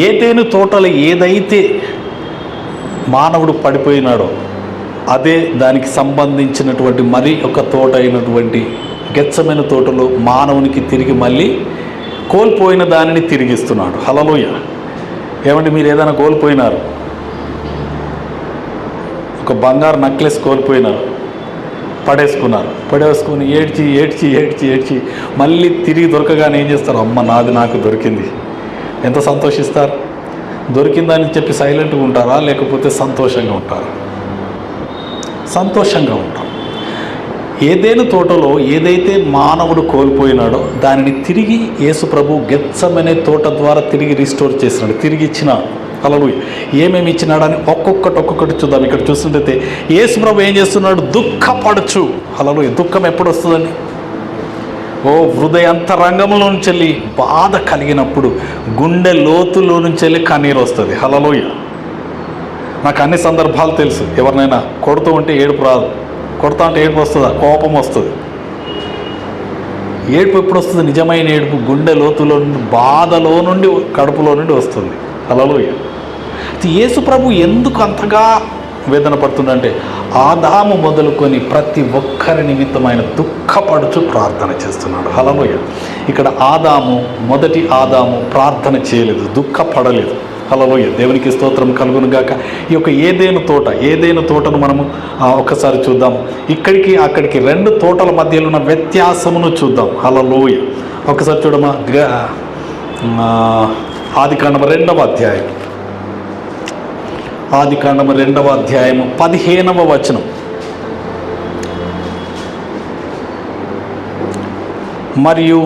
ఏదెను తోటలో ఏదైతే మానవుడు పడిపోయినాడో అదే దానికి సంబంధించినటువంటి మరి ఒక తోట అయినటువంటి గెత్సెమనే తోటలో మానవునికి తిరిగి మళ్ళీ కోల్పోయిన దానిని తిరిగిస్తున్నాడు. హల్లెలూయా. ఏమంటే మీరు ఏదైనా కోల్పోయినారు, ఒక బంగారు నెక్లెస్ కోల్పోయినారు, పడేసుకుని ఏడ్చి మళ్ళీ తిరిగి దొరకగానే ఏం చేస్తారు? అమ్మ నాది నాకు దొరికింది. ఎంత సంతోషిస్తారు? దొరికిందని చెప్పి సైలెంట్గా ఉంటారా, లేకపోతే సంతోషంగా ఉంటారా? సంతోషంగా ఉంటాం. ఏదెను తోటలో ఏదైతే మానవుడు కోల్పోయినాడో దానిని తిరిగి యేసు ప్రభు గెత్సెమనే తోట ద్వారా తిరిగి రిస్టోర్ చేసినాడు, తిరిగి ఇచ్చిన. హల్లెలూయా. ఏమేమి ఇచ్చినాడని ఒక్కొక్కటి చూద్దాం. ఇక్కడ చూస్తుంటే యేసు ప్రభు ఏం చేస్తున్నాడు? దుఃఖపడచ్చు. హల్లెలూయా. దుఃఖం ఎప్పుడు వస్తుందండి? హృదయాంతరంగంలో నుంచి వెళ్ళి బాధ కలిగినప్పుడు గుండె లోతులో నుంచి వెళ్ళి కన్నీరు వస్తుంది. హల్లెలూయా. నాకు అన్ని సందర్భాలు తెలుసు. ఎవరినైనా కొడుతూ ఉంటే ఏడుపు రాదు, కొడతా అంటే ఏడుపు వస్తుందా? కోపం వస్తుంది. ఏడుపు ఎప్పుడు వస్తుంది? నిజమైన ఏడుపు గుండె లోతులో నుండి, బాధలో నుండి, కడుపులో నుండి వస్తుంది. హల్లెలూయా. యేసు ప్రభు ఎందుకు అంతగా వేదన పడుతుందంటే ఆదాము మొదలుకొని ప్రతి ఒక్కరి నిమిత్తం ఆయన దుఃఖపడుచు ప్రార్థన చేస్తున్నాడు. హల్లెలూయా. ఇక్కడ మొదటి ఆదాము ప్రార్థన చేయలేదు, దుఃఖపడలేదు. హల్లెలూయా. దేవునికి స్తోత్రం కలుగును గాక. ఈ యొక్క ఏదైనా తోటను మనము ఒకసారి చూద్దాం. ఇక్కడికి అక్కడికి 2 తోటల మధ్యలో ఉన్న వ్యత్యాసమును చూద్దాం. హల్లెలూయా. ఒకసారి చూడమా. ఆదికాండము 2వ అధ్యాయం, ఆదికాండము 2వ అధ్యాయము 15వ వచనం. మరియు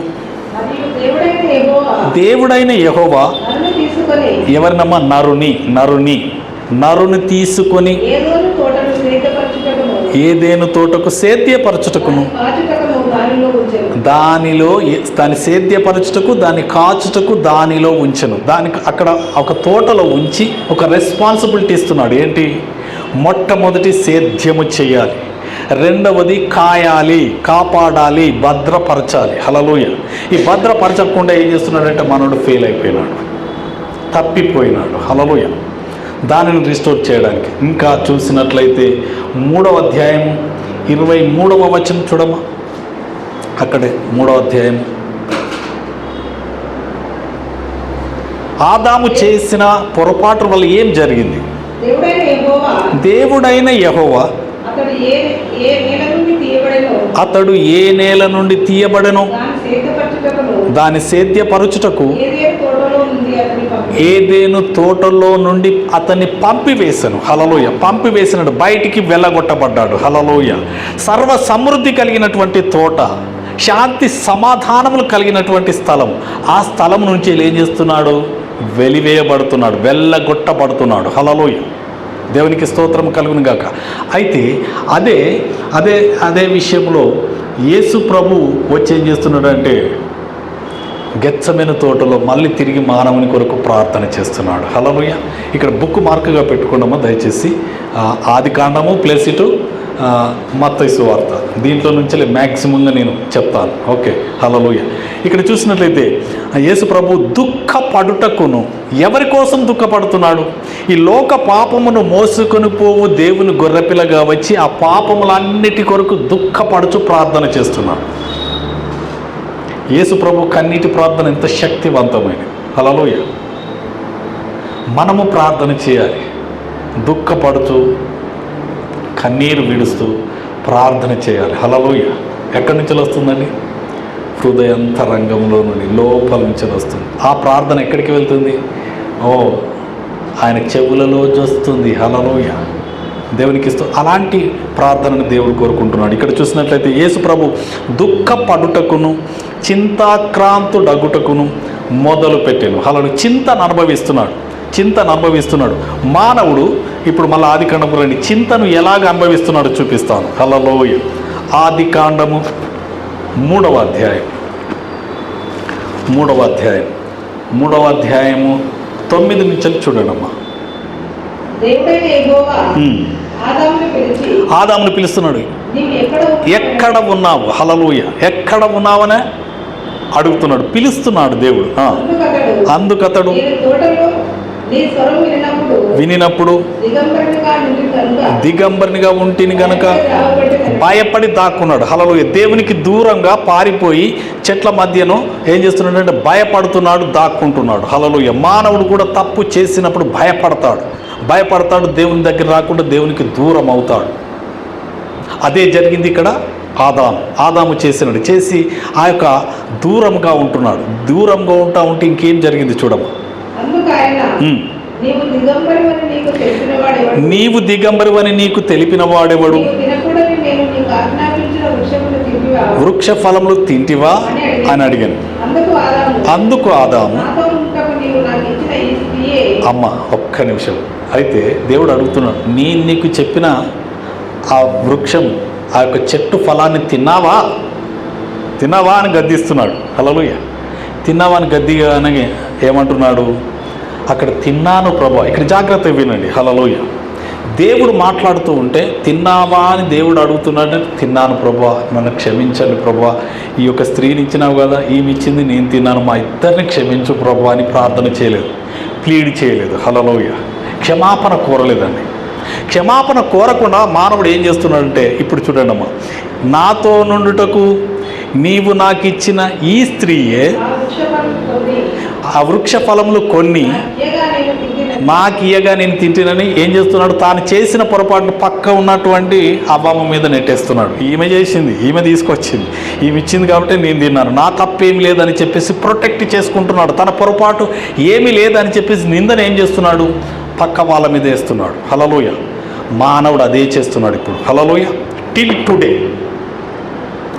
దేవుడైన యెహోవా ఎవరినమ్మా? నరుని తీసుకొని ఏదెను తోటకు సేద్యపరచుటకును, దాని సేద్యపరచుటకు, దాన్ని కాచుటకు దానిలో ఉంచెను. దానికి అక్కడ ఒక తోటలో ఉంచి ఒక రెస్పాన్సిబిలిటీ ఇస్తున్నాడు. ఏంటి? మొట్టమొదటి సేద్యము చేయాలి, రెండవది కాయాలి, కాపాడాలి, భద్రపరచాలి. హల్లెలూయా. ఈ భద్రపరచకుండా ఏం చేస్తున్నాడంటే మనోడు ఫెయిల్ అయిపోయినాడు, తప్పిపోయినాడు. హల్లెలూయా. దానిని రిస్టోర్ చేయడానికి ఇంకా చూసినట్లయితే 3వ అధ్యాయం 23వ వచనం చూడమ్మా. అక్కడే 3వ అధ్యాయం. ఆదాము చేసిన పొరపాటు వల్ల ఏం జరిగింది? దేవుడైన యెహోవా అతడు ఏ నేల నుండి తీయబడెనో దాని సేద్యపరచుటకు ఏదెను తోటలో నుండి అతన్ని పంపివేశాను. హల్లెలూయా. పంపివేసినాడు, బయటికి వెళ్ళగొట్టబడ్డాడు. హల్లెలూయా. సర్వ సమృద్ధి కలిగినటువంటి తోట, శాంతి సమాధానములు కలిగినటువంటి స్థలం, ఆ స్థలం నుంచి ఏం చేస్తున్నాడు? వెలివేయబడుతున్నాడు, వెళ్ళగొట్టబడుతున్నాడు. హల్లెలూయా. దేవునికి స్తోత్రం కలుగును గాక. అయితే అదే విషయంలో యేసు ప్రభు వచ్చి ఏం చేస్తున్నాడు అంటే గెత్సెమనే తోటలో మళ్ళీ తిరిగి మానవుని కొరకు ప్రార్థన చేస్తున్నాడు. హల్లెలూయా. ఇక్కడ బుక్ మార్కుగా పెట్టుకున్నామో దయచేసి. ఆదికాండము ప్లస్ ఇటు మత్తయి సువార్త, దీంట్లో నుంచి మ్యాక్సిమంగా నేను చెప్తాను. ఓకే. హల్లెలూయా. ఇక్కడ చూసినట్లయితే యేసు ప్రభు దుఃఖపడుటకును, ఎవరి కోసం దుఃఖపడుతున్నాడు? ఈ లోక పాపమును మోసుకొని పోవు దేవుని గొర్రెపిల్లగా వచ్చి ఆ పాపములన్నిటి కొరకు దుఃఖపడుచు ప్రార్థన చేస్తున్నాడు. యేసు ప్రభు కన్నీటి ప్రార్థన ఎంత శక్తివంతమైనది. హల్లెలూయా. మనము ప్రార్థన చేయాలి, దుఃఖపడుతూ కన్నీరు విడుస్తూ ప్రార్థన చేయాలి. హల్లెలూయా. ఎక్కడి నుంచి వస్తుందండి? హృదయాంతరంగంలో నుండి, లోపల నుంచి వస్తుంది. ఆ ప్రార్థన ఎక్కడికి వెళ్తుంది? ఆయన చెవులలో వస్తుంది. హల్లెలూయా. దేవునికి అలాంటి ప్రార్థనను దేవుడు కోరుకుంటున్నాడు. ఇక్కడ చూసినట్లయితే యేసు ప్రభు దుఃఖపడుటకును చింతాక్రాంతుడగుటకును మొదలు పెట్టాను. హల్లెలూయా. చింతను అనుభవిస్తున్నాడు మానవుడు. ఇప్పుడు మళ్ళీ ఆదికాండము రండి, చింతను ఎలాగ అనుభవిస్తున్నాడో చూపిస్తాను. హల్లెలూయా. ఆదికాండము 3వ అధ్యాయం 9 నుంచి చూడండమ్మా. ఆదామును పిలుస్తున్నాడు. ఎక్కడ ఉన్నావు? హల్లెలూయా. ఎక్కడ ఉన్నావనే అడుగుతున్నాడు, పిలుస్తున్నాడు దేవుడు. అందుకతడు నీ స్వరం వినినప్పుడు దిగంబరినిగా ఉంటిని గనుక భయపడి దాక్కున్నాడు. హల్లెలూయా. దేవునికి దూరంగా పారిపోయి చెట్ల మధ్యను ఏం చేస్తున్నాడంటే భయపడుతున్నాడు, దాక్కుంటున్నాడు. హల్లెలూయా. మానవుడు కూడా తప్పు చేసినప్పుడు భయపడతాడు, దేవుని దగ్గర రాకుండా దేవునికి దూరం అవుతాడు. అదే జరిగింది ఇక్కడ. ఆదాము చేసి ఆ యొక్క దూరంగా ఉంటున్నాడు. దూరంగా ఉంటే ఇంకేం జరిగింది చూడమ్మా. నీవు దిగంబరివని నీకు తెలిపిన వాడెవడు? వృక్ష ఫలములు తింటివా అని అడిగాను. అందుకు ఆదాము, అమ్మ ఒక్క నిమిషం, అయితే దేవుడు అడుగుతున్నాడు, నీకు చెప్పిన ఆ వృక్షం, ఆ యొక్క చెట్టు ఫలాన్ని తిన్నావా అని గద్దిస్తున్నాడు. హల్లెలూయా. తిన్నావా అని గద్దిగానే ఏమంటున్నాడు అక్కడ? తిన్నాను ప్రభువా. ఇక్కడ జాగ్రత్త వినండి. హల్లెలూయా. దేవుడు మాట్లాడుతూ ఉంటే తిన్నావా అని దేవుడు అడుగుతున్నాడు. తిన్నాను ప్రభువా, నన్ను క్షమించండి ప్రభువా, ఈ యొక్క స్త్రీని ఇచ్చినావు కదా, ఈమె ఇచ్చింది, నేను తిన్నాను, మా ఇద్దరిని క్షమించు ప్రభువా అని ప్రార్థన చేయలేదు, ప్లీడ్ చేయలేదు. హల్లెలూయా. క్షమాపణ కోరలేదండి. క్షమాపణ కోరకుండా మానవుడు ఏం చేస్తున్నాడంటే, ఇప్పుడు చూడండి అమ్మా, నాతో నుండుటకు నీవు నాకు ఇచ్చిన ఈ స్త్రీయే ఆ వృక్ష ఫలములు కొన్ని నాకు ఇయ్యగా నేను తింటినని ఏం చేస్తున్నాడు? తాను చేసిన పొరపాటును పక్క ఉన్నటువంటి అవ్వమ్మ మీద నెట్టేస్తున్నాడు. ఈమె చేసింది, ఈమె తీసుకొచ్చింది, ఈమె ఇచ్చింది కాబట్టి నేను తిన్నాను, నా తప్పేమి లేదని చెప్పేసి ప్రొటెక్ట్ చేసుకుంటున్నాడు. తన పొరపాటు ఏమీ లేదని చెప్పేసి నిందను ఏం చేస్తున్నాడు? పక్క వాళ్ళ మీద వేస్తున్నాడు. హల్లెలూయా. మానవుడు అదే చేస్తున్నాడు ఇప్పుడు. హల్లెలూయా. టిల్ టుడే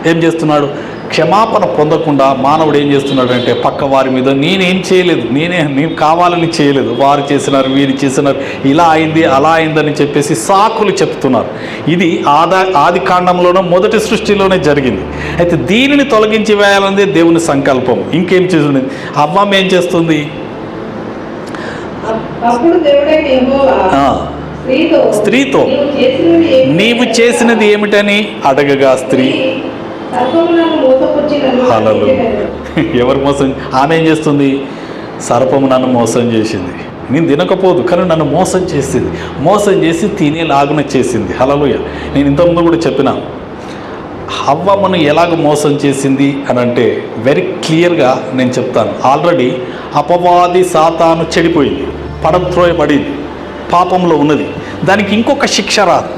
ఏం చేస్తున్నాడు? క్షమాపణ పొందకుండా మానవుడు ఏం చేస్తున్నాడంటే పక్క వారి మీద నేనేం చేయలేదు, నేను కావాలని చేయలేదు, వారు చేసినారు, వీరు చేసినారు, ఇలా అయింది, అలా అయిందని చెప్పేసి సాకులు చెప్తున్నారు. ఇది ఆది కాండంలోనూ మొదటి సృష్టిలోనే జరిగింది. అయితే దీనిని తొలగించి వేయాలనేది దేవుని సంకల్పం. ఇంకేం చేస్తుంది? అవ్వం ఏం చేస్తుంది? స్త్రీతో నీవు చేసినది ఏమిటని అడగగా స్త్రీ, హల్లెలూయా. ఎవరు మోసం? ఆమె ఏం చేస్తుంది? సర్పము నన్ను మోసం చేసింది, నేను తినకపోదు కానీ నన్ను మోసం చేసింది, మోసం చేసి తినేలాగున చేసింది. హల్లెలూయా. నేను ఇంతకుముందు కూడా చెప్పిన హవ్వమ్మను ఎలాగ మోసం చేసింది అని అంటే వెరీ క్లియర్గా నేను చెప్తాను. ఆల్రెడీ అపవాది సాతాను చెడిపోయింది, పడద్రోయబడింది, పాపంలో ఉన్నది. దానికి ఇంకొక శిక్ష రాదు.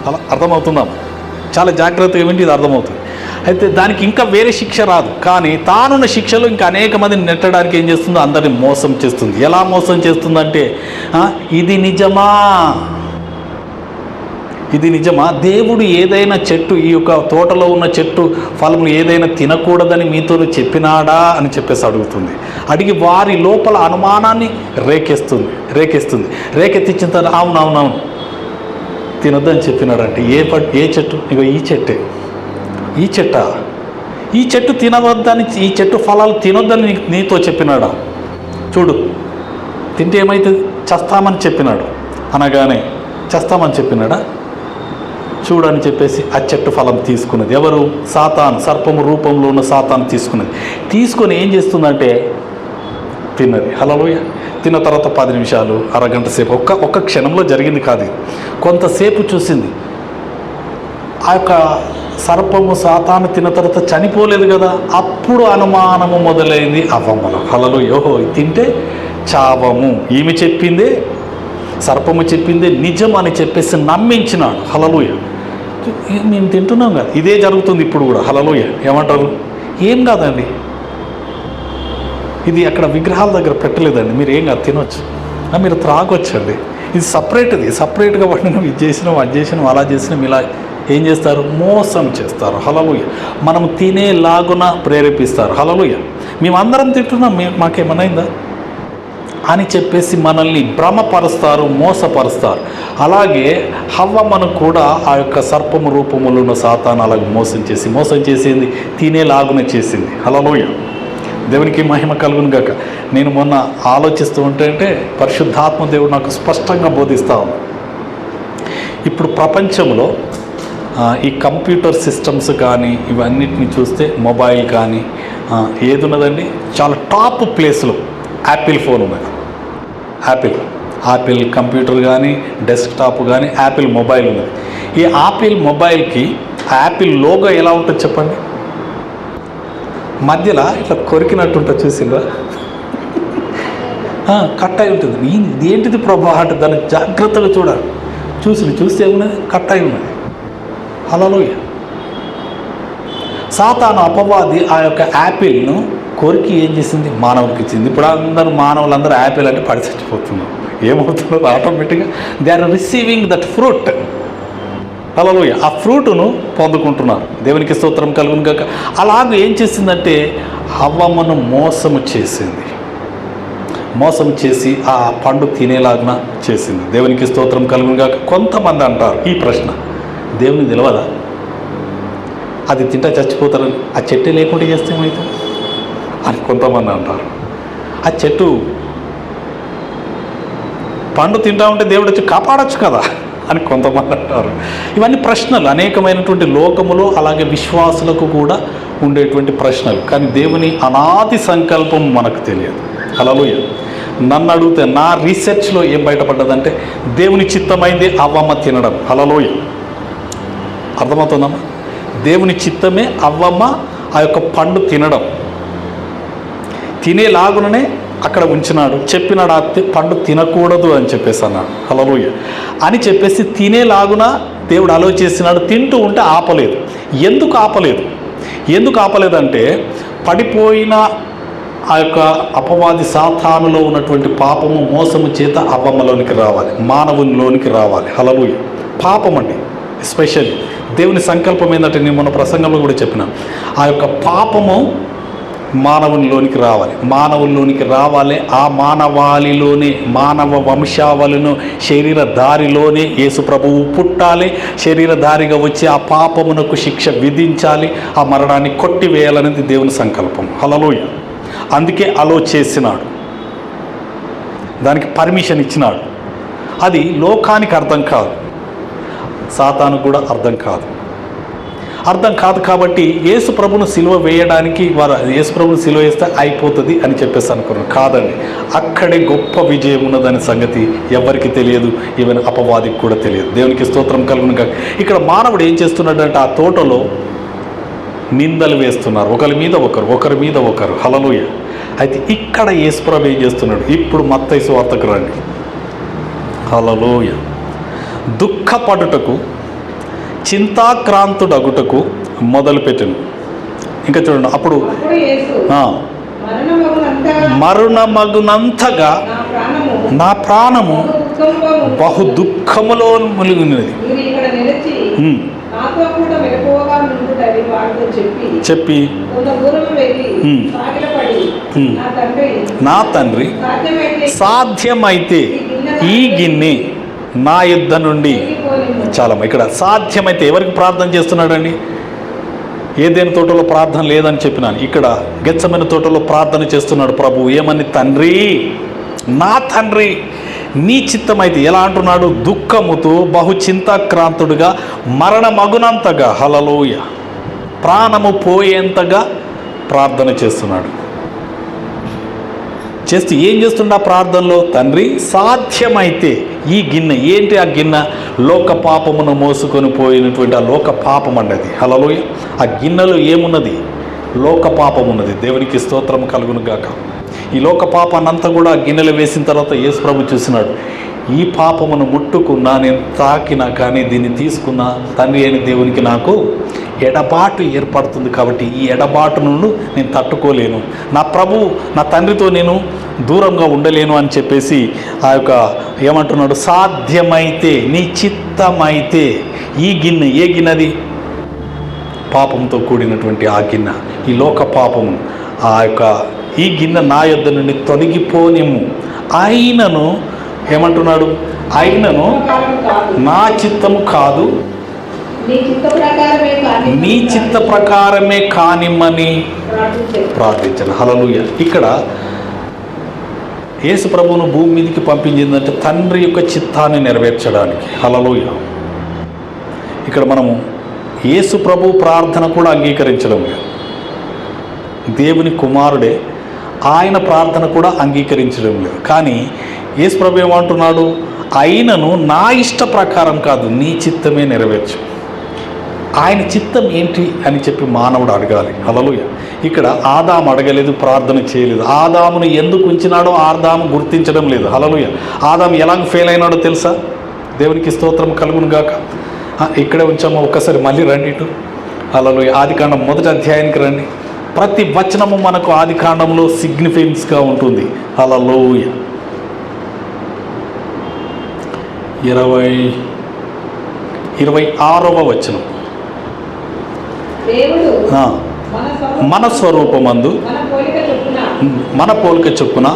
అలా అర్థమవుతుందా? చాలా జాగ్రత్తగా వింటే ఇది అర్థమవుతుంది. అయితే దానికి ఇంకా వేరే శిక్ష రాదు, కానీ తానున్న శిక్షలో ఇంకా అనేక మందిని నెట్టడానికి ఏం చేస్తుందో అందరిని మోసం చేస్తుంది. ఎలా మోసం చేస్తుందంటే, ఇది నిజమా, ఇది నిజమా, దేవుడు ఏదైనా చెట్టు, ఈ యొక్క తోటలో ఉన్న చెట్టు ఫలములు ఏదైనా తినకూడదని మీతో చెప్పినాడా అని చెప్పేసి అడుగుతుంది. అడిగి వారి లోపల అనుమానాన్ని రేకెత్తించిన తర్వాత అవునవునవును తినొద్దని చెప్పినాడంటే ఏ చెట్టు? ఇగో ఈ చెట్టు తినవద్దని, ఈ చెట్టు ఫలాలు తినొద్దని నీతో చెప్పినాడా? చూడు, తింటే ఏమైతుంది? చస్తామని చెప్పినాడు. అనగానే చస్తామని చెప్పినాడా? చూడని చెప్పేసి ఆ చెట్టు ఫలం తీసుకున్నది. ఎవరు? సాతాను, సర్పము రూపంలో ఉన్న సాతాను తీసుకొని ఏం చేస్తుందంటే తిన్నది. హల్లెలూయా. తిన్న తర్వాత 10 నిమిషాలు, అరగంట సేపు, ఒక్క క్షణంలో జరిగింది కాదు, కొంతసేపు చూసింది. ఆ యొక్క సర్పము సాతాను తిన్న తర్వాత చనిపోలేదు కదా, అప్పుడు అనుమానము మొదలైంది అవ్వమ్మలో. హల్లెలూయా. ఓహో, తింటే చావము, ఈమె చెప్పిందే, సర్పము చెప్పిందే నిజం అని చెప్పేసి నమ్మించినాడు. హల్లెలూయా. మేము తింటున్నాం కదా, ఇదే జరుగుతుంది ఇప్పుడు కూడా. హల్లెలూయా. ఏమంటారు? ఏం కాదండి, ఇది అక్కడ విగ్రహాల దగ్గర పెట్టలేదండి, మీరు ఏం కాదు తినొచ్చు, మీరు త్రాగొచ్చండి, ఇది సపరేట్గా వాడిని ఇది చేసినాం, అది చేసినాం, అలా చేసినాం, ఇలా ఏం చేస్తారు? మోసం చేస్తారు. హల్లెలూయా. మనం తినేలాగున ప్రేరేపిస్తారు. హల్లెలూయా. మేమందరం తింటున్నాం, మాకేమన్నైందా అని చెప్పేసి మనల్ని భ్రమపరుస్తారు, మోసపరుస్తారు. అలాగే హవ్వమ్మను కూడా ఆ యొక్క సర్పము రూపములో ఉన్న సాతాను అలాగే మోసం చేసింది, తినేలాగున చేసింది. హల్లెలూయా. దేవునికి మహిమ కలుగును గాక. నేను మొన్న ఆలోచిస్తూ ఉంటే పరిశుద్ధాత్మ దేవుడు నాకు స్పష్టంగా బోధిస్తా ఉంది. ఇప్పుడు ప్రపంచంలో ఈ కంప్యూటర్ సిస్టమ్స్ కానీ ఇవన్నిటిని చూస్తే, మొబైల్ కానీ ఏది ఉన్నదండి, చాలా టాప్ ప్లేస్లో యాపిల్ ఫోన్ ఉన్నది. యాపిల్ కంప్యూటర్ కానీ డెస్క్టాప్ కానీ యాపిల్ మొబైల్ ఉన్నది. ఈ యాపిల్ మొబైల్కి యాపిల్ లోగో ఎలా ఉంటుంది చెప్పండి? మధ్యలో ఇట్లా కొరికినట్టు ఉంటుంది, చూసిందా? కట్ అయి ఉంటుంది. ఇది ఏంటిది ప్రభా అంటే దాన్ని జాగ్రత్తగా చూడాలి. చూస్తే ఉన్నది కట్ అయి ఉన్నది. హల్లెలూయా. సాతాను అపవాది ఆ యొక్క యాపిల్ను కొరికి ఏం చేసింది? మానవుడికి ఇచ్చింది. ఇప్పుడు మానవులందరూ యాపిల్ అంటే పడి చచ్చిపోతున్నారు. ఏమవుతున్నారు? ఆటోమేటిక్గా they are receiving that fruit. Hallelujah. ఆ ఫ్రూట్ను పొందుకుంటున్నారు. దేవునికి స్తోత్రం కలుగును గాక. అలాగే ఏం చేసిందంటే హవ్వమ్మను మోసము చేసి ఆ పండు తినేలాగా చేసింది. దేవునికి స్తోత్రం కలుగును గాక. కొంతమంది అంటారు ఈ ప్రశ్న, దేవునికి తెలియదా అది తింటా చచ్చిపోతారని? ఆ చెట్టు లేకుండా చేస్తే ఏమవుతుంది అని కొంతమంది అంటారు. ఆ చెట్టు పండు తింటా ఉంటే దేవుడు వచ్చి కాపాడచ్చు కదా అని కొంతమంది అంటారు. ఇవన్నీ ప్రశ్నలు, అనేకమైనటువంటి లోకములో అలాగే విశ్వాసులకు కూడా ఉండేటువంటి ప్రశ్నలు. కానీ దేవుని అనాది సంకల్పం మనకు తెలియదు. హల్లెలూయా. నన్ను అడిగితే నా రీసెర్చ్లో ఏం బయటపడ్డదంటే దేవుని చిత్తమైంది అవ్వమ్మ తినడం. హల్లెలూయా. అర్థమవుతుందమ్మా? దేవుని చిత్తమే అవ్వమ్మ ఆ యొక్క పండు తినేలాగుననే అక్కడ ఉంచినాడు. చెప్పినాడు ఆ పండు తినకూడదు అని చెప్పేసి అన్నాడు. హల్లెలూయా. అని చెప్పేసి తినేలాగున దేవుడు అలో చేసినాడు. తింటూ ఉంటే ఆపలేదు. ఎందుకు ఆపలేదంటే పడిపోయిన ఆ యొక్క అపవాది సాతానులో ఉన్నటువంటి పాపము, మోసము చేత అవ్వమ్మలోనికి రావాలి, మానవునిలోనికి రావాలి. హల్లెలూయా. పాపం అండి ఎస్పెషల్లీ దేవుని సంకల్పం ఏంటంటే నేను మన ప్రసంగంలో కూడా చెప్పినాను, ఆ యొక్క పాపము మానవునిలోనికి రావాలి. ఆ మానవాళిలోనే, మానవ వంశావళిను శరీర దారిలోనే యేసు ప్రభువు పుట్టాలి. శరీరధారిగా వచ్చి ఆ పాపమునకు శిక్ష విధించాలి, ఆ మరణాన్ని కొట్టివేయాలనేది దేవుని సంకల్పం. హల్లెలూయా. అందుకే అలో చేసినాడు, దానికి పర్మిషన్ ఇచ్చినాడు. అది లోకానికి అర్థం కాదు, సాతాను కూడా అర్థం కాదు కాబట్టి యేసు ప్రభును సిలువ వేయడానికి వారు యేసు ప్రభును సిలువ వేస్తే అయిపోతుంది అని చెప్పేసి అనుకున్నారు. కాదండి, అక్కడే గొప్ప విజయం ఉన్నదని సంగతి ఎవరికి తెలియదు, ఈవెన్ అపవాదికి కూడా తెలియదు. దేవునికి స్తోత్రం కలుగును గాక. ఇక్కడ మానవుడు ఏం చేస్తున్నాడంటే ఆ తోటలో నిందలు వేస్తున్నారు, ఒకరి మీద ఒకరు. హల్లెలూయా. అయితే ఇక్కడ యేసు ప్రభు ఏం చేస్తున్నాడు? ఇప్పుడు మత్తయి సువార్తకు రండి. హల్లెలూయా. దుఃఖపడుటకు, చింతాక్రాంతుడగుటకు మొదలుపెట్టను. ఇంకా చూడండి, అప్పుడు మరణమగునంతగా నా ప్రాణము బహు దుఃఖములో మునిగినది చెప్పి నా తండ్రి సాధ్యమైతే ఈ గిన్నె నా యుద్ధ నుండి చాలా. ఇక్కడ సాధ్యమైతే ఎవరికి ప్రార్థన చేస్తున్నాడండి? ఏదైనా తోటలో ప్రార్థన లేదని చెప్పినాను. ఇక్కడ గెత్సెమనే తోటలో ప్రార్థన చేస్తున్నాడు ప్రభు. ఏమని? తండ్రి, నా తండ్రి, నీ చిత్తమైతే. ఎలా అంటున్నాడు? దుఃఖముతో బహు చింతాక్రాంతుడుగా, మరణమగునంతగా, హల్లెలూయా, ప్రాణము పోయేంతగా ప్రార్థన చేస్తున్నాడు. చేస్తూ ఏం చేస్తుండ ప్రార్థనలో? తండ్రి సాధ్యమైతే ఈ గిన్నె, ఏంటి ఆ గిన్నె? లోక పాపమును మోసుకొని పోయినటువంటి ఆ లోక పాపం అన్నది. హల్లెలూయా. ఆ గిన్నెలో ఏమున్నది? లోక పాపం ఉన్నది. దేవునికి స్తోత్రం కలుగును గాక. ఈ లోక పాపాన్నంతా కూడా గిన్నెలు వేసిన తర్వాత యేసు ప్రభు చూసినాడు, ఈ పాపమును ముట్టుకున్నా, నేను తాకినా కానీ దీన్ని తీసుకున్నా తండ్రి అయిన దేవునికి నాకు ఎడబాటు ఏర్పడుతుంది. కాబట్టి ఈ ఎడబాటును నేను తట్టుకోలేను, నా ప్రభు, నా తండ్రితో నేను దూరంగా ఉండలేను అని చెప్పేసి ఆ యొక్క ఏమంటున్నాడు? సాధ్యమైతే, నీ చిత్తమైతే ఈ గిన్నె, ఏ గిన్నెది? పాపంతో కూడినటువంటి ఆ గిన్నె, ఈ లోక పాపము, ఆ యొక్క ఈ గిన్నె నా యొద్ద నుండి తొలగిపోనిమ్ము. ఆయనను ఏమంటున్నాడు? ఆయనను నా చిత్తము కాదు, నీ చిత్త ప్రకారమే కానిమ్మని ప్రార్థించాను. హల్లెలూయా. ఇక్కడ యేసు ప్రభువును భూమి మీదకి పంపించిందంటే తండ్రి యొక్క చిత్తాన్ని నెరవేర్చడానికి. హల్లెలూయా. ఇక్కడ మనము యేసు ప్రభు ప్రార్థన కూడా అంగీకరించడం లేదు, దేవుని కుమారుడే ఆయన ప్రార్థన కూడా అంగీకరించడం లేదు. కానీ యేసు ప్రభు ఏమంటున్నాడు? అయినను నా ఇష్ట ప్రకారం కాదు, నీ చిత్తమే నెరవేర్చు. ఆయన చిత్తం ఏంటి అని చెప్పి మానవుడు అడగాలి. హల్లెలూయా. ఇక్కడ ఆదాము అడగలేదు, ప్రార్థన చేయలేదు. ఆదామును ఎందుకు ఉంచినాడో ఆదాము గుర్తించడం లేదు. హల్లెలూయా. ఆదాము ఎలాగ ఫెయిల్ అయినాడో తెలుసా? దేవునికి స్తోత్రం కలుగును గాక. ఇక్కడే ఉంచాము, ఒక్కసారి మళ్ళీ రండి ఇటు. హల్లెలూయా. ఆదికాండం 1వ అధ్యాయానికి రండి. ప్రతి వచనము మనకు ఆదికాండంలో సిగ్నిఫికెన్స్గా ఉంటుంది. హల్లెలూయా. 26వ వచనం. మన స్వరూపమందు మన పోలిక చొప్పున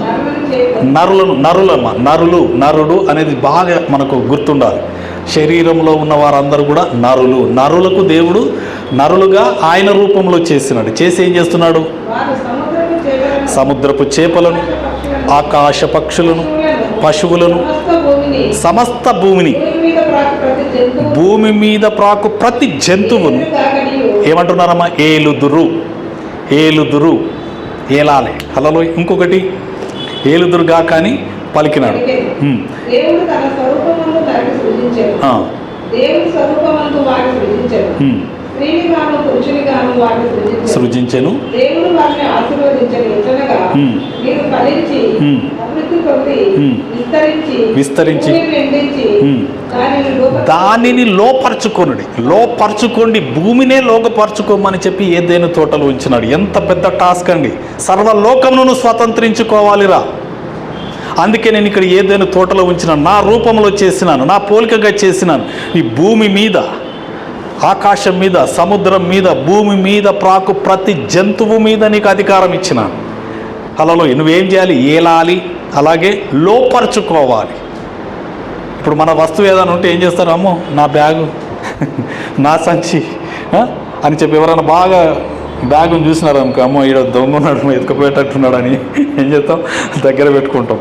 నరుడు అనేది బాగా మనకు గుర్తుండాలి. శరీరంలో ఉన్న వారందరూ కూడా నరులకు దేవుడు నరులుగా ఆయన రూపంలో చేసినాడు. చేసి ఏం చేస్తున్నాడు? సముద్రపు చేపలను, ఆకాశ పక్షులను, పశువులను, సమస్త భూమిని, భూమి మీద ప్రాకు ప్రతి జంతువును ఏమంటున్నారమ్మా? ఏలుదురు, ఏలాలి. హల్లెలూయా. ఇంకొకటి ఏలుదురుగా కానీ పలికినాడు. సృజించెను, విస్తరించి దానిని లోపరుచుకోండి, భూమినే లోపరుచుకోమని చెప్పి ఏదైనా తోటలో ఉంచినాడు. ఎంత పెద్ద టాస్క్ అండి! సర్వలోకమును స్వతంత్రించుకోవాలిరా. అందుకే నేను ఇక్కడ ఏదైనా తోటలో ఉంచినాను, నా రూపంలో చేసినాను, నా పోలికగా చేసినాను. ఈ భూమి మీద, ఆకాశం మీద, సముద్రం మీద, భూమి మీద ప్రాకు ప్రతి జంతువు మీద నీకు అధికారం ఇచ్చినాను. హల్లెలూయా. నువ్వేం చేయాలి? ఏలాలి, అలాగే లోపరుచుకోవాలి. ఇప్పుడు మన వస్తువు ఏదైనా ఉంటే ఏం చేస్తారు? అమ్మో నా బ్యాగు, నా సంచి అని చెప్పి ఎవరైనా బాగా బ్యాగుని చూసినారు అనుకో, అమ్మో ఈడ దొంగ ఉన్నాడు, ఎత్తుకుపోయేటట్టున్నాడు అని ఏం చేస్తాం? దగ్గర పెట్టుకుంటాం.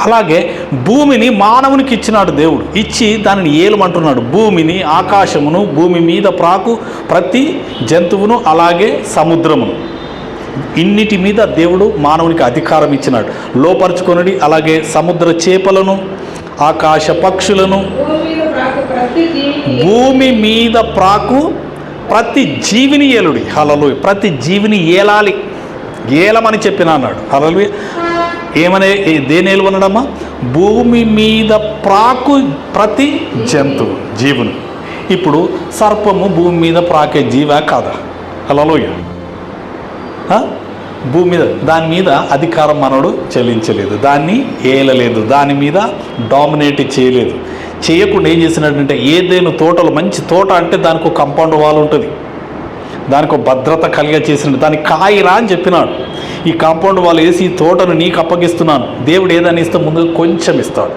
అలాగే భూమిని మానవునికి ఇచ్చినాడు దేవుడు. ఇచ్చి దానిని ఏలమంటున్నాడు. భూమిని, ఆకాశమును, భూమి మీద ప్రాకు ప్రతి జంతువును, అలాగే సముద్రమును, ఇన్నిటి మీద దేవుడు మానవునికి అధికారం ఇచ్చినాడు. లోపరుచుకొనుడి, అలాగే సముద్ర చేపలను, ఆకాశ పక్షులను, భూమి మీద ప్రాకు ప్రతి జీవిని ఏలుడి. హల్లెలూయా. ప్రతి జీవిని ఏలాలి, ఏలమని చెప్పిన అన్నాడు. హల్లెలూయా. ఏమనే దేని ఏలువనడమ్మా? భూమి మీద ప్రాకు ప్రతి జంతువు, జీవును. ఇప్పుడు సర్పము భూమి మీద ప్రాకే జీవా కాదా? హల్లెలూయా. భూమి మీద దాని మీద అధికారం మనోడు చెల్లించలేదు, దాన్ని ఏలలేదు, దాని మీద డామినేట్ చేయలేదు. చేయకుండా ఏం చేసినట్టంటే ఏదైనా తోటలో, మంచి తోట అంటే దానికి ఒక కంపౌండ్ వాల్ ఉంటుంది, దానికి ఒక భద్రత కలిగ చేసినట్టు దానికి కాయరా అని చెప్పినాడు. ఈ కాంపౌండ్ వాల్ వేసి ఈ తోటను నీకు అప్పగిస్తున్నాను. దేవుడు ఏదైనా ఇస్తే ముందుగా కొంచెం ఇస్తాడు.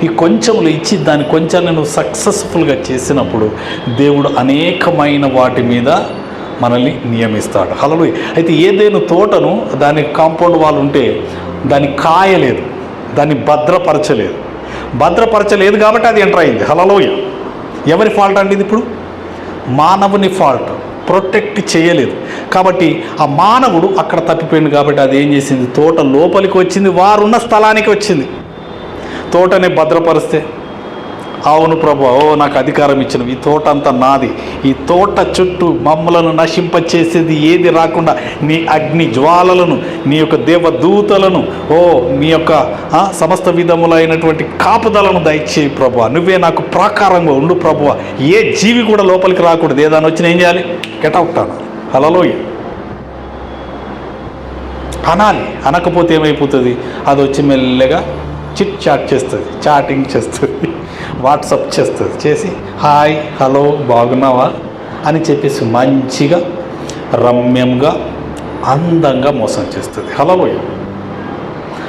ఈ కొంచెంలో ఇచ్చి దాని కొంచెంని నువ్వు సక్సెస్ఫుల్గా చేసినప్పుడు దేవుడు అనేకమైన వాటి మీద మనల్ని నియమిస్తాడు. హల్లెలూయా. అయితే ఏదైనా తోటను దానికి కాంపౌండ్ వాల్ ఉంటే దాన్ని కాయలేదు, దాన్ని భద్రపరచలేదు కాబట్టి అది ఎంటర్ అయింది. హల్లెలూయా. ఎవరి ఫాల్ట్ అండి ఇది? ఇప్పుడు మానవుని ఫాల్ట్. ప్రొటెక్ట్ చేయలేదు కాబట్టి ఆ మానవుడు అక్కడ తప్పిపోయింది. కాబట్టి అది ఏం చేసింది? తోట లోపలికి వచ్చింది, వారున్న స్థలానికి వచ్చింది. తోటని భద్రపరిస్తే, అవును ప్రభు, నాకు అధికారం ఇచ్చినవి, ఈ తోట అంతా నాది, ఈ తోట చుట్టూ మమ్మలను నశింపచేసేది ఏది రాకుండా నీ అగ్ని జ్వాలలను, నీ యొక్క దేవదూతలను, నీ యొక్క సమస్త విధములైనటువంటి కాపుదలను దయచేయి ప్రభు, నువ్వే నాకు ప్రాకారంగా ఉండు ప్రభు, ఏ జీవి కూడా లోపలికి రాకూడదు. ఏదాన్ని వచ్చినా ఏం చేయాలి? గెటౌట్ అనాలి. హల్లెలూయా అనాలి. అనకపోతే ఏమైపోతుంది? అది వచ్చి మెల్లగా చాటింగ్ చేస్తుంది, వాట్సాప్ చేసి హాయ్ హలో బాగున్నావా అని చెప్పేసి మంచిగా రమ్యంగా అందంగా మోసం చేస్తుంది. హల్లెలూయా.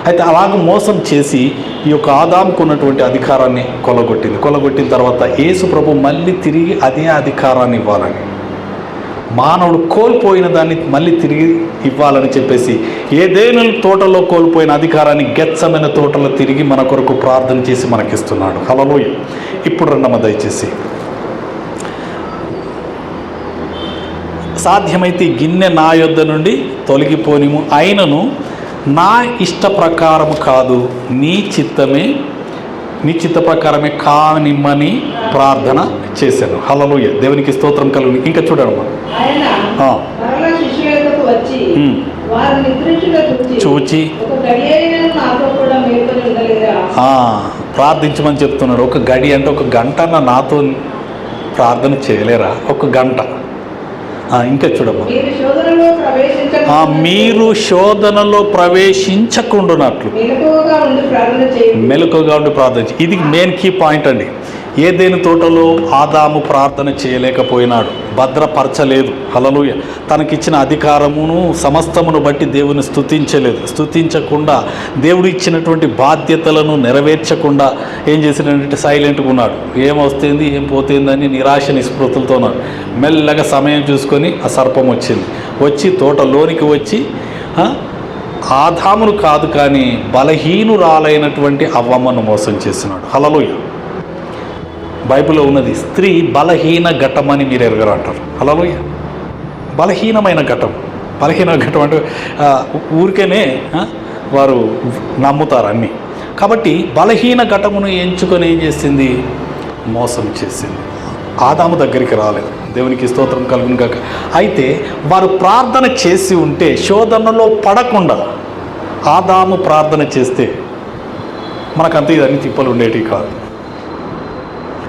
అయితే అలాగ మోసం చేసి ఈ యొక్క ఆదాముకు ఉన్నటువంటి అధికారాన్ని కొలగొట్టిన తర్వాత యేసు ప్రభు మళ్ళీ తిరిగి అదే అధికారాన్ని ఇవ్వాలని, మానవుడు కోల్పోయిన దాన్ని మళ్ళీ తిరిగి ఇవ్వాలని చెప్పేసి ఏదేను తోటలో కోల్పోయిన అధికారాన్ని గెత్సెమనే తోటలో తిరిగి మన కొరకు ప్రార్థన చేసి మనకిస్తున్నాడు. హల్లెలూయా. ఇప్పుడు రండమ్మ దయచేసి, సాధ్యమైతే గిన్నె నా యొద్ద నుండి తొలగిపోనిము, అయినను నా ఇష్ట ప్రకారము కాదు, నీ చిత్త ప్రకారమే కానిమ్మని ప్రార్థన చేశాను. హల్లెలూయా, దేవునికి స్తోత్రం కలుగును. ఇంకా చూడమ్మా, చూచి ప్రార్థించమని చెప్తున్నాడు. ఒక గడి అంటే ఒక గంట నాతో ప్రార్థన చేయలేరా? ఒక గంట. ఇంకా చూడమ్మా, మీరు శోధనలో ప్రవేశించకుండానట్లు మెలకువగా ఉండి ప్రార్థన. ఇది మెయిన్ కీ పాయింట్ అండి. ఏదైనా తోటలో ఆదాము ప్రార్థన చేయలేకపోయినాడు, భద్రపరచలేదు. హల్లెలూయా, తనకిచ్చిన అధికారమును సమస్తమును బట్టి దేవుని స్తుతించకుండా దేవుడు ఇచ్చినటువంటి బాధ్యతలను నెరవేర్చకుండా ఏం చేసినట్టు సైలెంట్గా ఉన్నాడు. ఏమొస్తుంది ఏం పోతుందని నిరాశ నిస్పృతులతో ఉన్నాడు. మెల్లగా సమయం చూసుకొని ఆ సర్పం వచ్చి తోటలోనికి వచ్చి ఆదామును కాదు కానీ బలహీనురాలైనటువంటి అవ్వమ్మను మోసం చేసినాడు. హల్లెలూయా, బైబిల్లో ఉన్నది స్త్రీ బలహీన ఘటమని మీరు ఎరగరు అంటారు. హల్లెలూయా, బలహీనమైన ఘటం అంటే ఊరికేనే వారు నమ్ముతారు అన్నీ. కాబట్టి బలహీన ఘటమును ఎంచుకొని ఏం చేసింది? మోసం చేసింది. ఆదాము దగ్గరికి రాలేదు. దేవునికి స్తోత్రం కలుగును గాక. అయితే వారు ప్రార్థన చేసి ఉంటే శోధనలో పడకుండా ఆదాము ప్రార్థన చేస్తే మనకంత ఇదన్నీ తిప్పలు ఉండేటివి కాదు.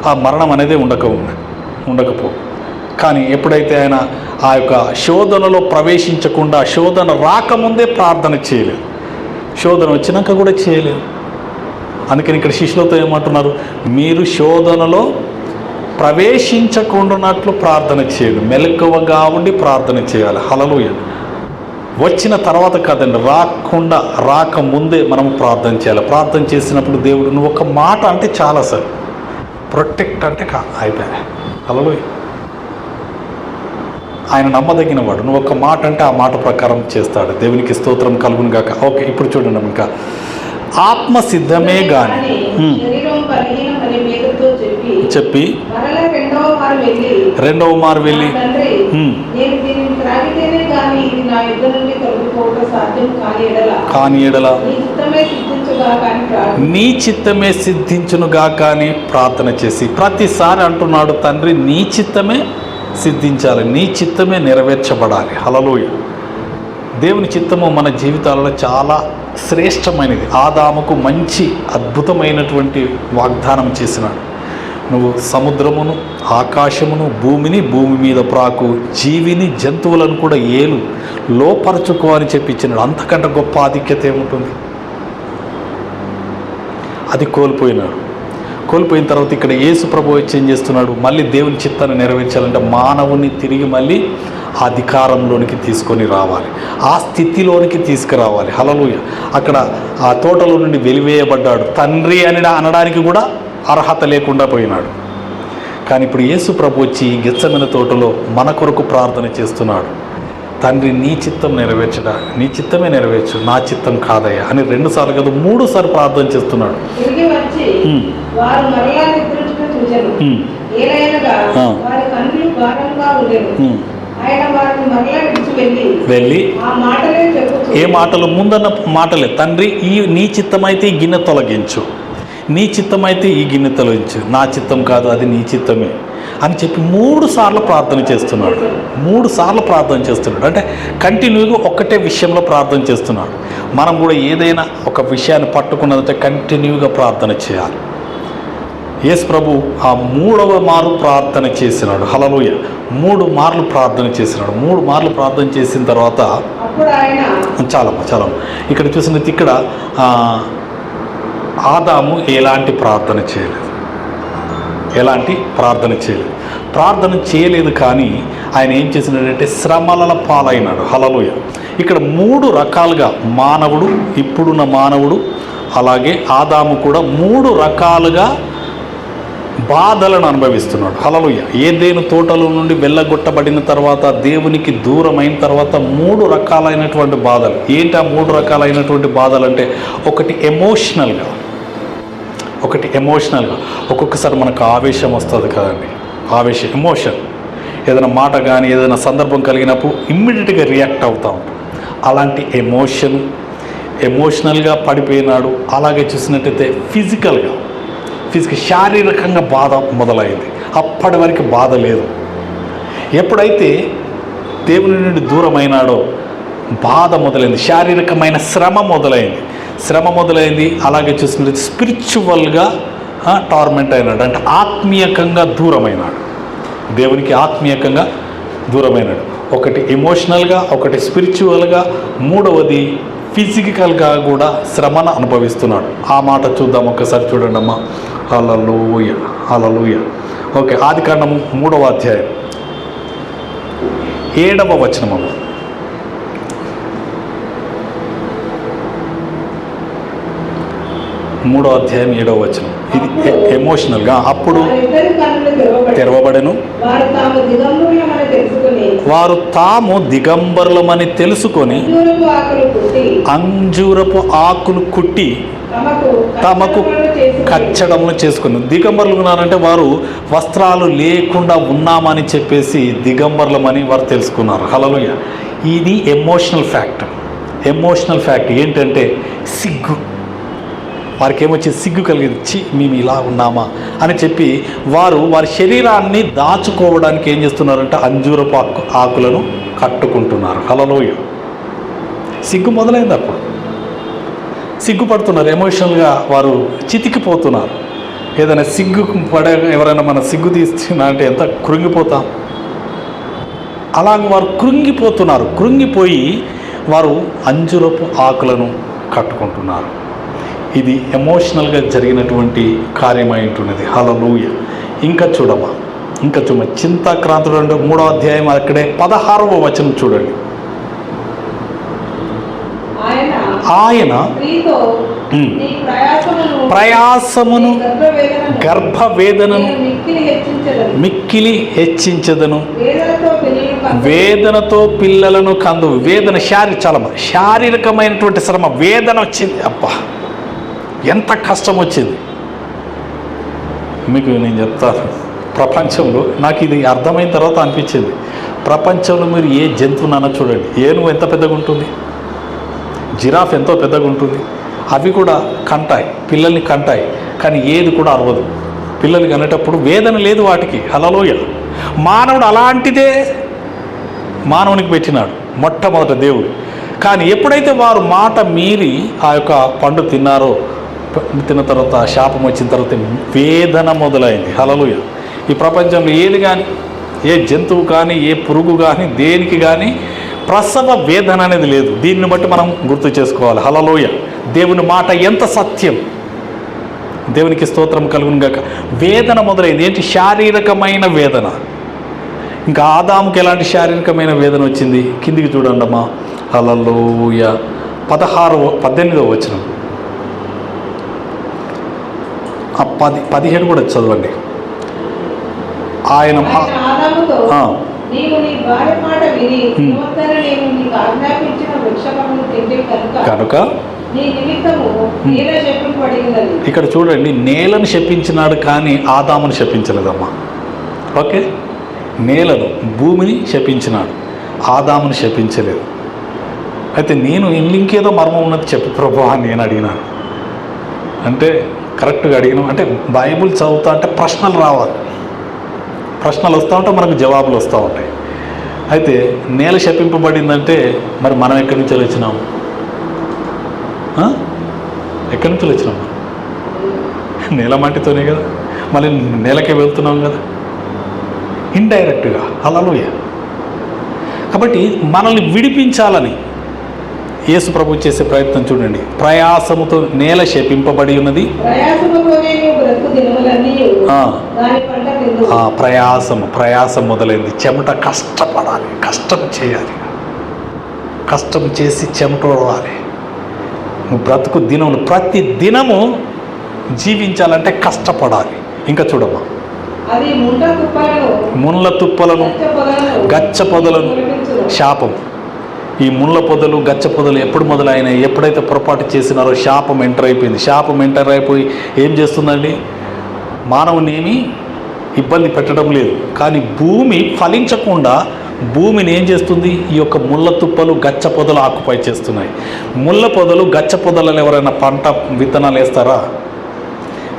ఆ మరణం అనేది ఉండకపో. కానీ ఎప్పుడైతే ఆయన ఆ యొక్క శోధనలో ప్రవేశించకుండా, శోధన రాకముందే ప్రార్థన చేయలేదు, శోధన వచ్చినాక కూడా చేయలేదు. అందుకని ఇక్కడ శిష్యులతో ఏమంటున్నారు? మీరు శోధనలో ప్రవేశించకుండానట్లు ప్రార్థన చేయాలి, మెలకువగా ఉండి ప్రార్థన చేయాలి. హల్లెలూయా, వచ్చిన తర్వాత కాదండి, రాకముందే మనం ప్రార్థన చేయాలి. ప్రార్థన చేసినప్పుడు దేవుడు నువ్వు ఒక మాట అంటే చాలా సార్ ప్రొటెక్ట్ అంటే అయిపోయా. హల్లెలూయా, ఆయన నమ్మదగిన వాడు. నువ్వు ఒక మాట అంటే ఆ మాట ప్రకారం చేస్తాడు. దేవునికి స్తోత్రం కలుగును గాక. ఓకే, ఇప్పుడు చూడండి, ఇంకా ఆత్మ సిద్ధమే కానీ చెప్పి రెండవ మారు వెళ్ళి కాని ఎడల నీ చిత్తమే సిద్ధించునుగా కానీ ప్రార్థన చేసి ప్రతిసారి అంటున్నాడు, తండ్రి నీ చిత్తమే సిద్ధించాలి, నీ చిత్తమే నెరవేర్చబడాలి. హల్లెలూయా, దేవుని చిత్తము మన జీవితాలలో చాలా శ్రేష్టమైనది. ఆదాముకు మంచి అద్భుతమైనటువంటి వాగ్దానం చేసినాడు. నువ్వు సముద్రమును, ఆకాశమును, భూమిని, భూమి మీద ప్రాకు జీవిని, జంతువులను కూడా లోపరచుకో అని చెప్పించినాడు. అంతకంటే గొప్ప ఆధిక్యత ఏముంటుంది? అది కోల్పోయిన తర్వాత ఇక్కడ యేసు ప్రభు వచ్చి ఏం చేస్తున్నాడు? మళ్ళీ దేవుని చిత్తాన్ని నెరవేర్చాలంటే మానవుని తిరిగి మళ్ళీ ఆ అధికారంలోనికి తీసుకొని రావాలి, ఆ స్థితిలోనికి తీసుకురావాలి. హల్లెలూయా, అక్కడ ఆ తోటలో నుండి వెలివేయబడ్డాడు. తండ్రి అని అనడానికి కూడా అర్హత లేకుండా పోయినాడు. కానీ ఇప్పుడు యేసు ప్రభు వచ్చి గెత్సెమనే తోటలో మన కొరకు ప్రార్థన చేస్తున్నాడు. తండ్రి నీ చిత్తం నెరవేర్చడా, నీ చిత్తమే నెరవేర్చు, నా చిత్తం కాదయ్యా అని 2 సార్లు కాదు 3 సార్లు ప్రార్థన చేస్తున్నాడు. వెళ్ళి ఏ మాటలు? ముందన్న మాటలే, తండ్రి నీ చిత్తమైతే ఈ గిన్నె తొలగించు, నీ చిత్తమైతే ఈ గిన్నె తొలగించు, నా చిత్తం కాదు అది నీ చిత్తమే అని చెప్పి 3 సార్లు ప్రార్థన చేస్తున్నాడు. 3 సార్లు ప్రార్థన చేస్తున్నాడు అంటే కంటిన్యూగా ఒకటే విషయంలో ప్రార్థన చేస్తున్నాడు. మనం కూడా ఏదైనా ఒక విషయాన్ని పట్టుకున్నదంటే కంటిన్యూగా ప్రార్థన చేయాలి. యేసు ప్రభు ఆ 3వ మారు ప్రార్థన చేసినాడు. హల్లెలూయా, 3 మార్లు ప్రార్థన చేసినాడు. 3 మార్లు ప్రార్థన చేసిన తర్వాత చాలా ఇక్కడ చూసినది, ఇక్కడ ఆదాము ఎలాంటి ప్రార్థన చేయలేదు. కానీ ఆయన ఏం చేసినాడంటే శ్రమల పాలైనాడు. హల్లెలూయా, ఇక్కడ 3 రకాలుగా మానవుడు, ఇప్పుడున్న మానవుడు అలాగే ఆదాము కూడా 3 రకాలుగా బాధలను అనుభవిస్తున్నాడు. హల్లెలూయా, ఏదైనా తోటలో నుండి వెళ్ళగొట్టబడిన తర్వాత, దేవునికి దూరమైన తర్వాత 3 రకాలైనటువంటి బాధలు. ఏంటి ఆ 3 రకాలైనటువంటి బాధలు అంటే, ఒకటి ఎమోషనల్గా. ఒక్కొక్కసారి మనకు ఆవేశం వస్తుంది కదండి, ఎమోషన్, ఏదైనా మాట కానీ ఏదైనా సందర్భం కలిగినప్పుడు ఇమ్మీడియట్గా రియాక్ట్ అవుతూ ఉంటాం. అలాంటి ఎమోషన్, ఎమోషనల్గా పడిపోయినాడు. అలాగే చూసినట్టయితే ఫిజికల్ శారీరకంగా బాధ మొదలైంది. అప్పటి వరకు బాధ లేదు. ఎప్పుడైతే దేవుని నుండి దూరమైనాడో బాధ మొదలైంది, శారీరకమైన శ్రమ మొదలైంది. అలాగే చూసినట్టు స్పిరిచువల్గా టార్మెంట్ అయినాడు, అంటే ఆత్మీయకంగా దూరమైనాడు, దేవునికి ఆత్మీయకంగా దూరమైనాడు. ఒకటి ఎమోషనల్గా, ఒకటి స్పిరిచువల్గా, మూడవది ఫిజికల్గా కూడా శ్రమను అనుభవిస్తున్నాడు. ఆ మాట చూద్దాం ఒకసారి, చూడండి అమ్మా. హల్లెలూయా. ఓకే, ఆదికాండము 3వ అధ్యాయం 7వ వచనము. మూడో అధ్యాయం 7వ వచనం. ఇది ఎమోషనల్గా. అప్పుడు తెరవబడెను, వారు తాము దిగంబరులమని తెలుసుకొని అంజూరపు ఆకులు కుట్టి తమకు కచ్చడములు చేసుకుని. దిగంబరులు ఉన్నారంటే వారు వస్త్రాలు లేకుండా ఉన్నామని చెప్పేసి దిగంబరులమని వారు తెలుసుకున్నారు. హల్లెలూయా. ఇది ఎమోషనల్ ఫ్యాక్ట్ ఏంటంటే సిగ్గు. వారికి ఏమొచ్చి సిగ్గు కలిగించి మేము ఇలా ఉన్నామా అని చెప్పి వారి శరీరాన్ని దాచుకోవడానికి ఏం చేస్తున్నారంటే అంజూరపు ఆకులను కట్టుకుంటున్నారు. హల్లెలూయా. సిగ్గు మొదలైంది. అప్పుడు సిగ్గుపడుతున్నారు, ఎమోషనల్గా వారు చితికిపోతున్నారు. ఏదైనా సిగ్గు ఎవరైనా మన సిగ్గు తీస్తున్నా అంటే ఎంత కృంగిపోతాం. అలాగే వారు కృంగిపోయి వారు అంజూరపు ఆకులను కట్టుకుంటున్నారు. ఇది ఎమోషనల్గా జరిగినటువంటి కార్యమై ఉంటున్నది. హల్లెలూయా. ఇంకా చూడమ్మా, చింతాక్రాంతుడు 3వ అధ్యాయం అక్కడే 16వ వచనం చూడండి. ఆయన ప్రయాసమును గర్భవేదనను మిక్కిలి హెచ్చించదను, వేదనతో పిల్లలను కందు. వేదన చాలా శారీరకమైనటువంటి శ్రమ, వేదన వచ్చింది. అబ్బా, ఎంత కష్టం వచ్చింది. మీకు నేను చెప్తాను, ప్రపంచంలో నాకు ఇది అర్థమైన తర్వాత అనిపించింది, ప్రపంచంలో మీరు ఏ జంతువునన్నా చూడండి, ఏనుగు ఎంత పెద్దగా ఉంటుంది, జిరాఫ్ ఎంతో పెద్దగా ఉంటుంది, అవి కూడా పిల్లల్ని కంటాయి, కానీ ఏది కూడా అరవదు. పిల్లలకి అనేటప్పుడు వేదన లేదు వాటికి. హల్లెలూయా. మానవుడు అలాంటిదే మానవునికి పెట్టినాడు మొట్టమొదట దేవుడు. కానీ ఎప్పుడైతే వారు మాట మీరి ఆ యొక్క పండు తిన్న తర్వాత, శాపం వచ్చిన తర్వాత వేదన మొదలైంది. హల్లెలూయా. ఈ ప్రపంచంలో ఏది కానీ, ఏ జంతువు కానీ, ఏ పురుగు కానీ, దేనికి కానీ ప్రసవ వేదన అనేది లేదు. దీన్ని బట్టి మనం గుర్తు చేసుకోవాలి. హల్లెలూయా. దేవుని మాట ఎంత సత్యం. దేవునికి స్తోత్రం కలుగును గాక. వేదన మొదలైంది. ఏంటి? శారీరకమైన వేదన. ఇంకా ఆదాముకి ఎలాంటి శారీరకమైన వేదన వచ్చింది? కిందికి చూడండి అమ్మా. హల్లెలూయా. 18వ వచనం, 17 కూడా చదవండి. ఆయన కనుక ఇక్కడ చూడండి, నేలను శపించినాడు కానీ ఆదామును శపించలేదమ్మా. ఓకే, నేలను, భూమిని శపించినాడు, ఆదామును శపించలేదు. అయితే నేను ఇంకేదో మర్మం ఉన్నది చెప్పు ప్రభువా అని నేను అడిగినాను. అంటే కరెక్ట్గా అడిగినాం. అంటే బైబుల్ చదువుతా అంటే ప్రశ్నలు రావాలి, ప్రశ్నలు వస్తూ ఉంటే మనకు జవాబులు వస్తూ ఉంటాయి. అయితే నేల శపింపబడిందంటే మరి మనం ఎక్కడి నుంచి వచ్చినాము? ఎక్కడి నుంచి వచ్చినాము? నేల మట్టితోనే కదా, మళ్ళీ నేలకే వెళ్తున్నాం కదా ఇండైరెక్ట్గా. హల్లెలూయా. కాబట్టి మనల్ని విడిపించాలని యేసు ప్రభు చేసే ప్రయత్నం చూడండి. ప్రయాసముతో నేల శపింపబడి ఉన్నది. ప్రయాసం మొదలైంది. చెమట కష్టపడాలి, కష్టం చేయాలి, కష్టం చేసి చెమటోడాలి. నువ్వు బ్రతుకు దినములు ప్రతి దినము జీవించాలంటే కష్టపడాలి. ఇంకా చూడమ్మా, ముళ్ళ తుప్పలను గచ్చ పొదలను శాపం. ఈ ముళ్ళ పొదలు గచ్చ పొదలు ఎప్పుడు మొదలైనాయి? ఎప్పుడైతే పొరపాటు చేసినారో శాపం ఎంటర్ అయిపోయింది. శాపం ఎంటర్ అయిపోయి ఏం చేస్తుందండి? మానవుని ఏమీ ఇబ్బంది పెట్టడం లేదు, కానీ భూమి ఫలించకుండా భూమిని ఏం చేస్తుంది? ఈ యొక్క ముళ్ళ తుప్పలు, గచ్చ పొదలు ఆక్యుపై చేస్తున్నాయి. ముళ్ళ పొదలు, గచ్చ పొదలలో ఎవరైనా పంట విత్తనాలు వేస్తారా?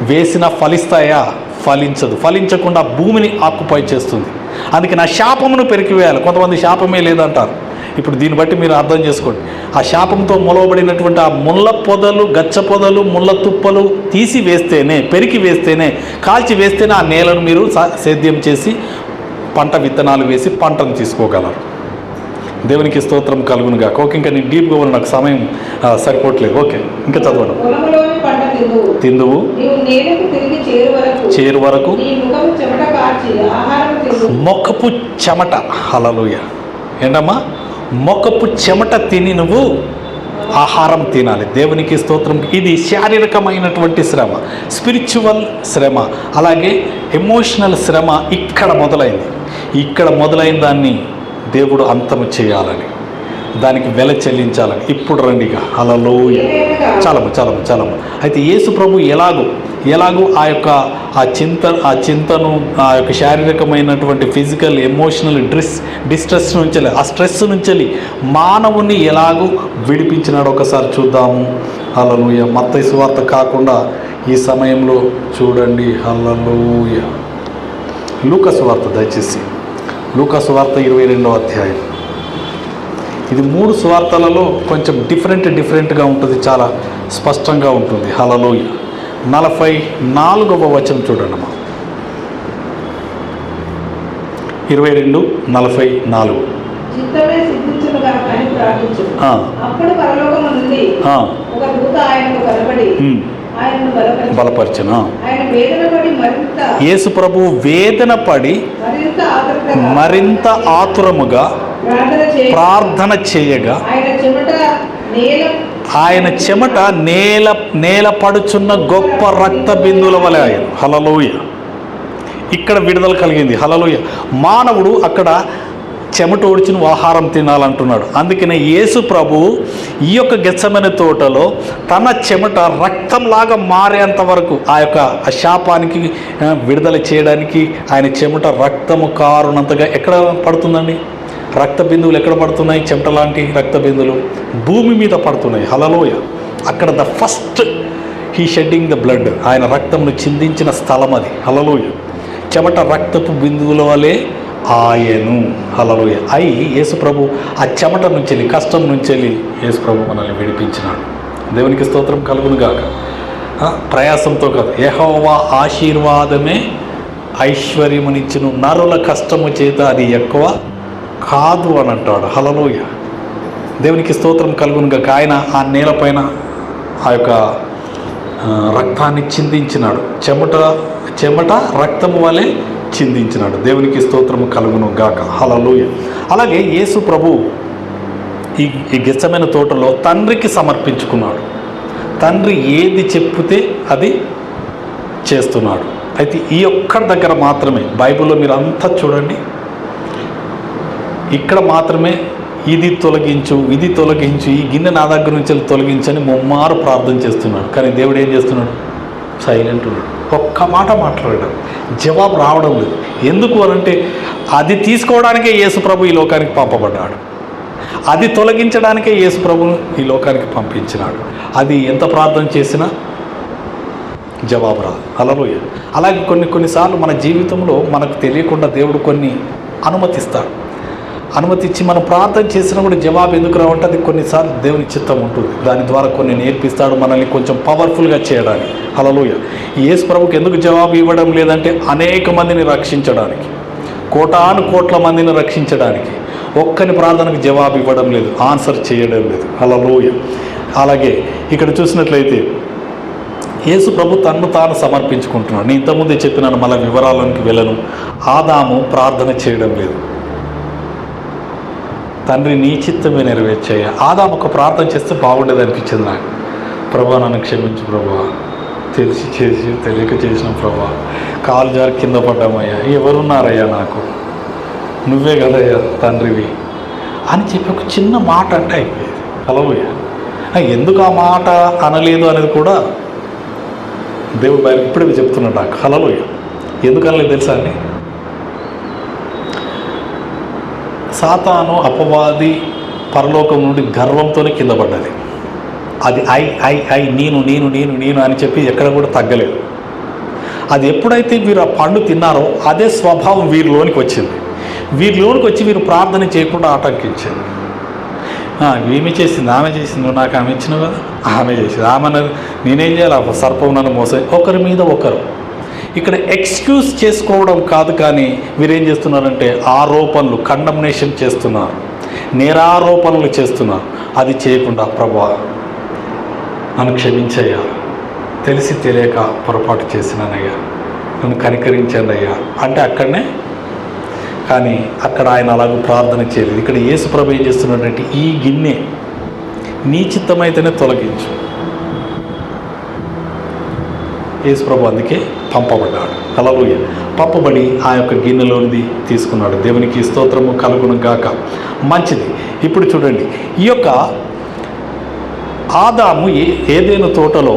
వేసినా ఫలిస్తాయా? ఫలించదు. ఫలించకుండా భూమిని ఆక్యుపై చేస్తుంది. అందుకే నా శాపమును పెరికివేయాలి. కొంతమంది శాపమే లేదంటారు. ఇప్పుడు దీన్ని బట్టి మీరు అర్థం చేసుకోండి. ఆ శాపంతో మొలవబడినటువంటి ఆ ముళ్ళ పొదలు, గచ్చ పొదలు, ముళ్ళ తుప్పలు తీసి వేస్తేనే, పెరికి వేస్తేనే, కాల్చి వేస్తేనే ఆ నేలను మీరు సేద్యం చేసి పంట విత్తనాలు వేసి పంటను తీసుకోగలరు. దేవునికి స్తోత్రం కలుగును గాక. ఓకే, ఇంకా నేను డీప్గా ఉన్న నాకు సమయం సరిపోవట్లేదు. ఓకే, ఇంకా చదవడం. తిందువు, చేరు వరకు మొక్కపు చెమట. హల్లెలూయా. ఏంటమ్మా? మొక్కపు చెమట తిని నువ్వు ఆహారం తినాలి. దేవునికి స్తోత్రం. ఇది శారీరకమైనటువంటి శ్రమ, స్పిరిచువల్ శ్రమ, అలాగే ఎమోషనల్ శ్రమ ఇక్కడ మొదలైంది. ఇక్కడ మొదలైన దాన్ని దేవుడు అంతము చేయాలని, దానికి వెల చెల్లించాలని. ఇప్పుడు రండిగా. హల్లెలూయా. చాలము. అయితే యేసు ప్రభు ఎలాగూ ఆ చింతను, ఆ యొక్క శారీరకమైనటువంటి ఫిజికల్, ఎమోషనల్ డిస్ట్రెస్ నుంచి, ఆ స్ట్రెస్ నుంచి మానవుని ఎలాగూ విడిపించినాడు ఒకసారి చూద్దాము. హల్లెలూయా. మత్తయి సువార్త కాకుండా ఈ సమయంలో చూడండి. హల్లెలూయా. లూకా సువార్త, దయచేసి లూకా సువార్త 22వ అధ్యాయం. ఇది 3 సువార్తలలో కొంచెం డిఫరెంట్గా ఉంటుంది, చాలా స్పష్టంగా ఉంటుంది. హల్లెలూయా. 44వ వచనం చూడండి అమ్మా. 22:44. బలపరిచిన యేసు ప్రభు వేదన పడి మరింత ఆతురముగా ప్రార్థన చేయగా ఆయన చెమట నేల పడుచున్న గొప్ప రక్త బిందువుల వలె ఆయన. హల్లెలూయా. ఇక్కడ విడుదల కలిగింది. హల్లెలూయా. మానవుడు అక్కడ చెమట ఓడిచి నువ్వు ఆహారం తినాలంటున్నాడు. అందుకనే యేసు ప్రభు ఈ యొక్క గెత్సెమనే తోటలో తన చెమట రక్తంలాగా మారేంత వరకు ఆ యొక్క శాపానికి విడుదల చేయడానికి ఆయన చెమట రక్తము కారునంతగా ఎక్కడ పడుతుందండి? రక్త బిందువులు ఎక్కడ పడుతున్నాయి? చెమట లాంటి రక్త బిందువులు భూమి మీద పడుతున్నాయి. హల్లెలూయా. అక్కడ the first he shedding the blood, ఆయన రక్తమును చిందించిన స్థలం అది. హల్లెలూయా. చెమట రక్తపు బిందువుల వలె ఆయను. హల్లెలూయా. అయి యేసు ప్రభు ఆ చెమట నుంచి వెళ్ళి, కష్టం నుంచి వెళ్ళి యేసు ప్రభు మనల్ని విడిపించినాడు. దేవునికి స్తోత్రం కలుగును గాక. ప్రయాసంతో కాదు, యెహోవా ఆశీర్వాదమే ఐశ్వర్యమునిచ్చును, నరుల కష్టము చేత అది ఎక్కువ కాదు అని అంటాడు. హల్లెలూయా. దేవునికి స్తోత్రం కలుగును గాక. ఆయన ఆ నేలపైన ఆ యొక్క రక్తాన్ని చిందించినాడు. చెమట రక్తము వలె చిందించినాడు. దేవునికి స్తోత్రము కలుగును గాక. హల్లెలూయా. అలాగే యేసు ప్రభు ఈ గెత్సెమనే తోటలో తండ్రికి సమర్పించుకున్నాడు. తండ్రి ఏది చెప్తే అది చేస్తున్నాడు. అయితే ఈ ఒక్కడి దగ్గర మాత్రమే బైబిల్లో మీరు అంతా చూడండి, ఇక్కడ మాత్రమే ఇది తొలగించు, ఈ గిన్నె నా దగ్గర నుంచి తొలగించని ముమ్మారు ప్రార్థన చేస్తున్నాడు. కానీ దేవుడు ఏం చేస్తున్నాడు? సైలెంట్ ఉన్నాడు. ఒక్క మాట మాట్లాడాడు, జవాబు రావడం లేదు. ఎందుకు అనంటే అది తీసుకోవడానికే యేసు ప్రభు ఈ లోకానికి పంపబడ్డాడు, అది తొలగించడానికే యేసు ప్రభును ఈ లోకానికి పంపించినాడు. అది ఎంత ప్రార్థన చేసినా జవాబు రాదు. హల్లెలూయా. అలాగే కొన్నిసార్లు మన జీవితంలో మనకు తెలియకుండా దేవుడు కొన్ని అనుమతిచ్చి మనం ప్రార్థన చేసినా కూడా జవాబు ఎందుకు రావంటే అది కొన్నిసార్లు దేవుని చిత్తం ఉంటుంది. దాని ద్వారా కొన్ని నేర్పిస్తాడు, మనల్ని కొంచెం పవర్ఫుల్గా చేయడానికి. హల్లెలూయా. యేసు ప్రభుకి ఎందుకు జవాబు ఇవ్వడం లేదంటే అనేక మందిని రక్షించడానికి, కోట్ల మందిని రక్షించడానికి. ఒక్కని ప్రార్థనకు జవాబు ఇవ్వడం లేదు, ఆన్సర్ చేయడం లేదు. హల్లెలూయా. అలాగే ఇక్కడ చూసినట్లయితే యేసు ప్రభు తన్ను తాను సమర్పించుకుంటున్నాడు. నేను ఇంతకుముందే చెప్పినాను, మళ్ళీ వివరాలకు వెళ్ళను. ఆదాము ప్రార్థన చేయడం లేదు, తండ్రి నీ చిత్తమే నెరవేర్చాయ. ఆదాము ఒక ప్రార్థన చేస్తే బాగుండేది అనిపించింది నాకు. ప్రభా నన్ను క్షమించు ప్రభా, తెలిసి చేసి తెలియక చేసిన ప్రభా, కాలు జారి కింద పడ్డామయ్యా, ఎవరున్నారయ్యా నాకు, నువ్వే కదయ్యా తండ్రివి అని చెప్పి ఒక చిన్న మాట అంటే అయిపోయేది. హల్లెలూయా. ఎందుకు ఆ మాట అనలేదు అనేది కూడా దేవుడు బయట ఇప్పుడే చెప్తున్నాడు నాకు. హల్లెలూయా. ఎందుకు అనలేదు తెలుసా అండి? సాతాను అపవాది పరలోకం నుండి గర్వంతోనే కింద పడ్డది. అది ఐ నేను అని చెప్పి ఎక్కడ కూడా తగ్గలేదు. అది ఎప్పుడైతే వీరు ఆ పండు తిన్నారో అదే స్వభావం వీరిలోనికి వచ్చింది. వీరిలోనికి వచ్చి వీరు ప్రార్థన చేయకుండా ఆటంకించింది. ఏమి చేసింది? ఆమె చేసింది. నాకు ఆమె ఇచ్చినావు కదా, ఆమె చేసింది. ఆమె నేనేం చేయాలి? ఆ సర్పం నన్ను మోసం. ఒకరి మీద ఒకరు ఇక్కడ ఎక్స్క్యూజ్ చేసుకోవడం కాదు, కానీ వీరేం చేస్తున్నారంటే ఆరోపణలు, కండమ్నేషన్ చేస్తున్నారు, నేరారోపణలు చేస్తున్నారు. అది చేయకుండా ప్రభువా నన్ను క్షమించయ్యా, తెలిసి తెలియక పొరపాటు చేసినానయ్యా, నన్ను కనికరించండి అయ్యా అంటే అక్కడనే. కానీ అక్కడ ఆయన అలాగూ ప్రార్థన చేయలేదు. ఇక్కడ యేసు ప్రభు ఏం చేస్తున్నాడంటే ఈ గిన్నె నీ చిత్తమైతేనే తొలగించు. యేసు ప్రభు అందుకే పంపబడ్డాడు. హల్లెలూయా. పంపబడి ఆ యొక్క గిన్నెలోనిది తీసుకున్నాడు. దేవునికి స్తోత్రము కలుగును గాక. మంచిది. ఇప్పుడు చూడండి, ఈ యొక్క ఆదాము ఏదైనా తోటలో